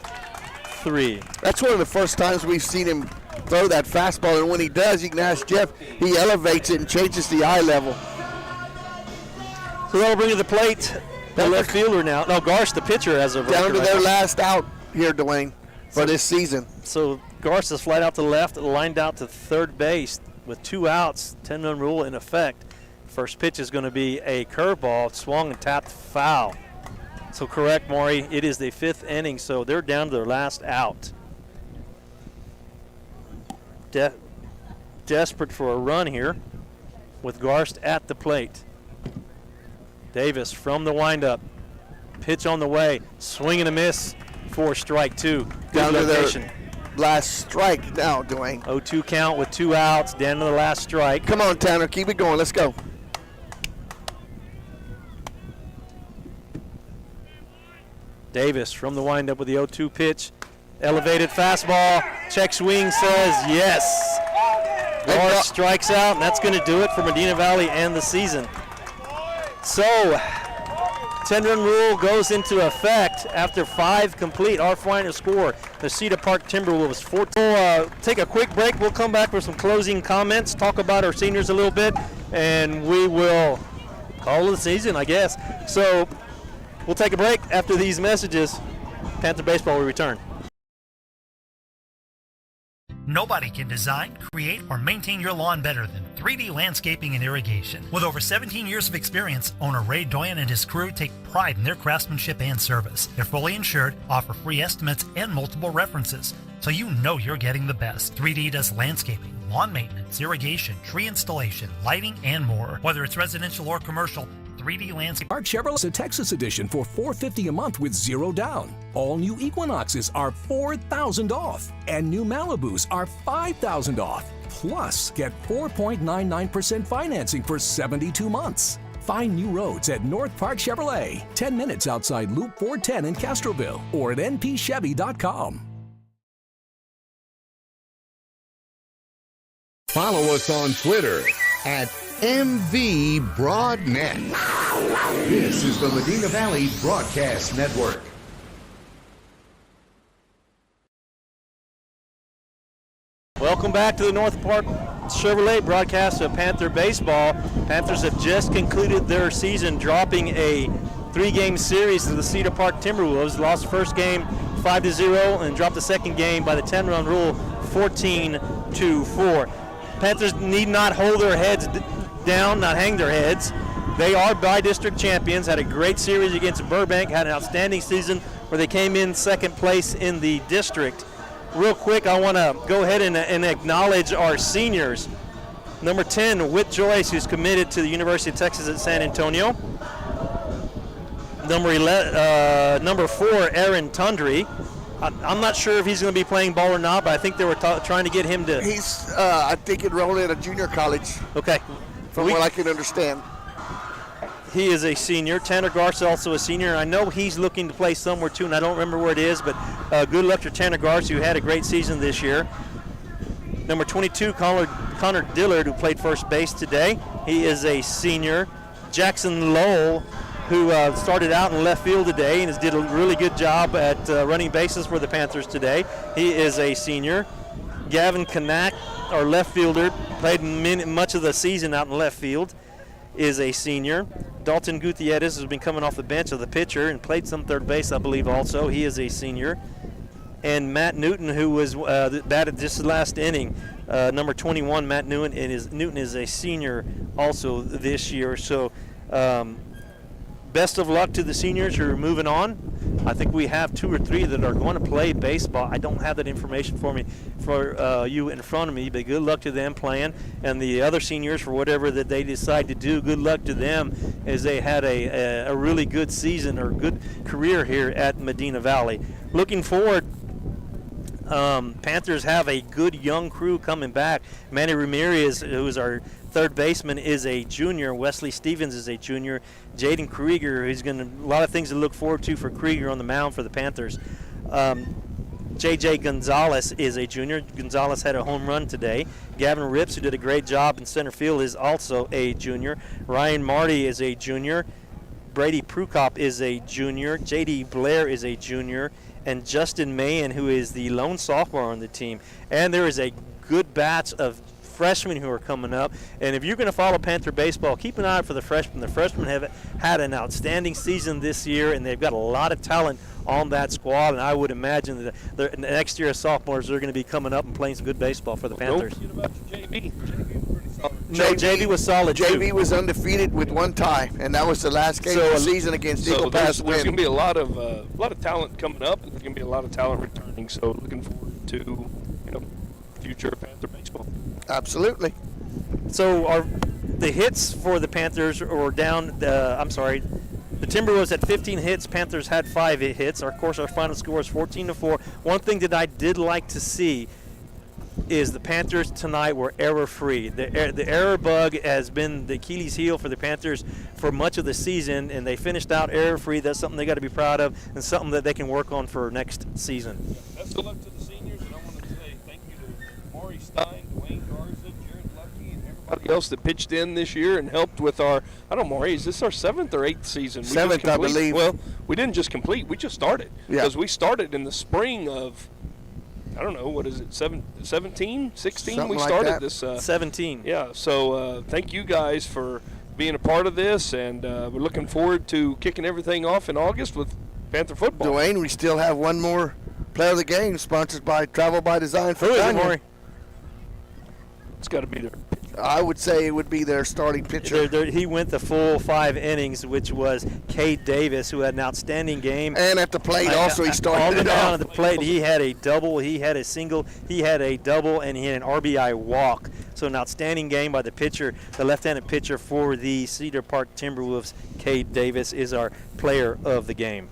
[SPEAKER 2] 3.
[SPEAKER 3] That's one of the first times we've seen him throw that fastball, and when he does, you can ask Jeff, he elevates it and changes the eye level.
[SPEAKER 2] So that'll bring to the plate the left fielder now. No, Garsh, the pitcher, has a
[SPEAKER 3] down to their last out here, Dwayne, for this season.
[SPEAKER 2] So Garsh is flat out to left, lined out to third base with 2 outs, 10-run rule in effect. First pitch is going to be a curveball, swung and tapped foul. So correct, Maury, it is the 5th inning, so they're down to their last out. Desperate for a run here with Garst at the plate. Davis from the windup. Pitch on the way. Swing and a miss for strike 2.
[SPEAKER 3] Down to their last strike now, Dwayne.
[SPEAKER 2] 0-2 count with 2 outs. Down to the last strike.
[SPEAKER 3] Come on, Tanner. Keep it going. Let's go.
[SPEAKER 2] Davis from the windup with the 0-2 pitch. Elevated fastball. Check swing says yes. Garth strikes out, and that's going to do it for Medina Valley and the season. So, 10-run rule goes into effect after 5 complete. Our final score, the Cedar Park Timberwolves 14. We'll take a quick break. We'll come back with some closing comments, talk about our seniors a little bit, and we will call it the season, I guess. So, we'll take a break after these messages. Panther Baseball will return.
[SPEAKER 15] Nobody can design, create, or maintain your lawn better than 3D Landscaping and Irrigation. With over 17 years of experience, owner Ray Doyen and his crew take pride in their craftsmanship and service. They're fully insured, offer free estimates, and multiple references, so you know you're getting the best. 3D does landscaping, lawn maintenance, irrigation, tree installation, lighting, and more. Whether it's residential or commercial, 3D Landscape.
[SPEAKER 5] Our Chevrolet's a Texas edition for $450 a month with 0 down. All new Equinoxes are $4,000 off, and new Malibus are $5,000 off. Plus, get 4.99% financing for 72 months. Find new roads at North Park Chevrolet, 10 minutes outside Loop 410 in Castroville, or at npchevy.com.
[SPEAKER 1] Follow us on Twitter at MV Broadnet. This is the Medina Valley Broadcast Network.
[SPEAKER 2] Welcome back to the North Park Chevrolet broadcast of Panther Baseball. Panthers have just concluded their season, dropping a 3-game series to the Cedar Park Timberwolves. Lost the first game 5-0 and dropped the second game by the 10-run rule 14-4. Panthers need not hold their heads down, not hang their heads. They are by-district champions, had a great series against Burbank, had an outstanding season where they came in second place in the district. Real quick, I want to go ahead and acknowledge our seniors. Number 10, Whit Joyce, who's committed to the University of Texas at San Antonio. Number 4, Aaron Tundry. I'm not sure if he's going to be playing ball or not, but I think they were trying to get him to.
[SPEAKER 3] He's, I think, enrolled at a junior college.
[SPEAKER 2] Okay.
[SPEAKER 3] From what I can understand.
[SPEAKER 2] He is a senior. Tanner Garst is also a senior. I know he's looking to play somewhere too, and I don't remember where it is, but good luck to Tanner Garst, who had a great season this year. Number 22, Connor Dillard, who played first base today. He is a senior. Jackson Lowell, who started out in left field today and did a really good job at running bases for the Panthers today. He is a senior. Gavin Kanak, our left fielder, played much of the season out in left field, is a senior. Dalton Gutierrez has been coming off the bench of the pitcher and played some third base, I believe, also. He is a senior. and Matt Newton, who was batted just the last inning. Number 21, Matt Newton, Newton is a senior also this year. So best of luck to the seniors who are moving on. I think we have 2 or 3 that are going to play baseball. I don't have that information for you in front of me, but good luck to them playing. And the other seniors, for whatever that they decide to do, good luck to them as they had a really good season or good career here at Medina Valley. Looking forward, Panthers have a good young crew coming back. Manny Ramirez, who is our third baseman, is a junior. Wesley Stevens is a junior. Jaden Krieger, who's going to a lot of things to look forward to for Krieger on the mound for the Panthers. J.J. Gonzalez is a junior. Gonzalez had a home run today. Gavin Rips, who did a great job in center field, is also a junior. Ryan Marty is a junior. Brady Prukop is a junior. J.D. Blair is a junior. And Justin Mahan, who is the lone sophomore on the team. And there is a good batch of freshmen who are coming up. And if you're going to follow Panther baseball, keep an eye out for the freshmen. The freshmen have had an outstanding season this year, and they've got a lot of talent on that squad. And I would imagine that the next year, sophomores are going to be coming up and playing some good baseball for the Panthers.
[SPEAKER 8] Don't forget about JB.
[SPEAKER 2] No, JB was solid.
[SPEAKER 3] JB was undefeated with 1 tie, and that was the last game of the season against Eagle Pass.
[SPEAKER 8] There's going to be a lot of talent coming up, and there's going to be a lot of talent returning. So looking forward to future Panther baseball.
[SPEAKER 3] Absolutely.
[SPEAKER 2] So the hits for the Panthers are down. The Timberwolves had 15 hits. Panthers had 5 hits. Of course, our final score is 14-4. One thing that I did like to see is the Panthers tonight were error-free. The error bug has been the Achilles heel for the Panthers for much of the season, and they finished out error-free. That's something they got to be proud of and something that they can work on for next season.
[SPEAKER 8] Best of luck to the seniors, and I want to say thank you to Maury Stein, Dwayne Garza, Jared Lucky, and everybody else that pitched in this year and helped with our, Maury, is this our 7th or 8th season?
[SPEAKER 3] 7th, I believe.
[SPEAKER 8] Well, we didn't just complete, we just started.
[SPEAKER 3] Yeah.
[SPEAKER 8] Because we started in the spring of, I don't know, what is it, 17, 16?
[SPEAKER 3] Something
[SPEAKER 8] We
[SPEAKER 3] like
[SPEAKER 8] started
[SPEAKER 3] that.
[SPEAKER 8] this.
[SPEAKER 2] 17.
[SPEAKER 8] Yeah, so thank you guys for being a part of this, and we're looking forward to kicking everything off in August with Panther football.
[SPEAKER 3] Dwayne, we still have one more player of the game, sponsored by Travel by Design for
[SPEAKER 2] Who is it,
[SPEAKER 3] Tanya.
[SPEAKER 2] Maury?
[SPEAKER 8] It's got to be there.
[SPEAKER 3] I would say it would be their starting pitcher.
[SPEAKER 2] He went the full 5 innings, which was Cade Davis, who had an outstanding game.
[SPEAKER 3] And at the plate also, he started
[SPEAKER 2] all the
[SPEAKER 3] it
[SPEAKER 2] down
[SPEAKER 3] off.
[SPEAKER 2] at the plate. He had a double, he had a single, he had a double, and he had an RBI walk. So an outstanding game by the pitcher, the left-handed pitcher for the Cedar Park Timberwolves. Cade Davis is our player of the game.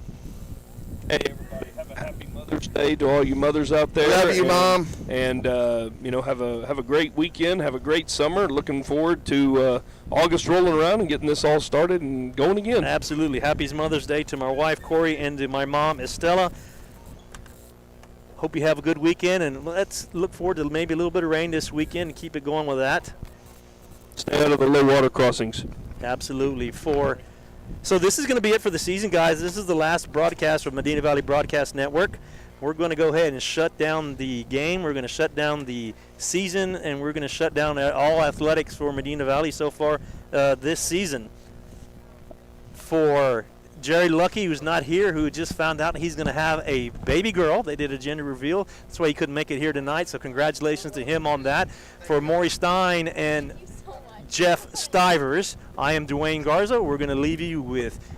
[SPEAKER 8] Hey, everybody, have a happy Mother's Day to all you mothers out there.
[SPEAKER 3] Love you, Mom.
[SPEAKER 8] And have a great weekend. Have a great summer. Looking forward to August rolling around and getting this all started and going again.
[SPEAKER 2] Absolutely. Happy Mother's Day to my wife, Corey, and to my mom, Estella. Hope you have a good weekend, and let's look forward to maybe a little bit of rain this weekend and keep it going with that.
[SPEAKER 8] Stay out of the low water crossings.
[SPEAKER 2] Absolutely. So this is going to be it for the season, guys. This is the last broadcast from Medina Valley Broadcast Network. We're going to go ahead and shut down the game. We're going to shut down the season, and we're going to shut down all athletics for Medina Valley so far this season. For Jerry Lucky, who's not here, who just found out he's going to have a baby girl. They did a gender reveal. That's why he couldn't make it here tonight, so congratulations to him on that. For Maury Stein and Jeff Stivers, I am Dwayne Garza. We're going to leave you with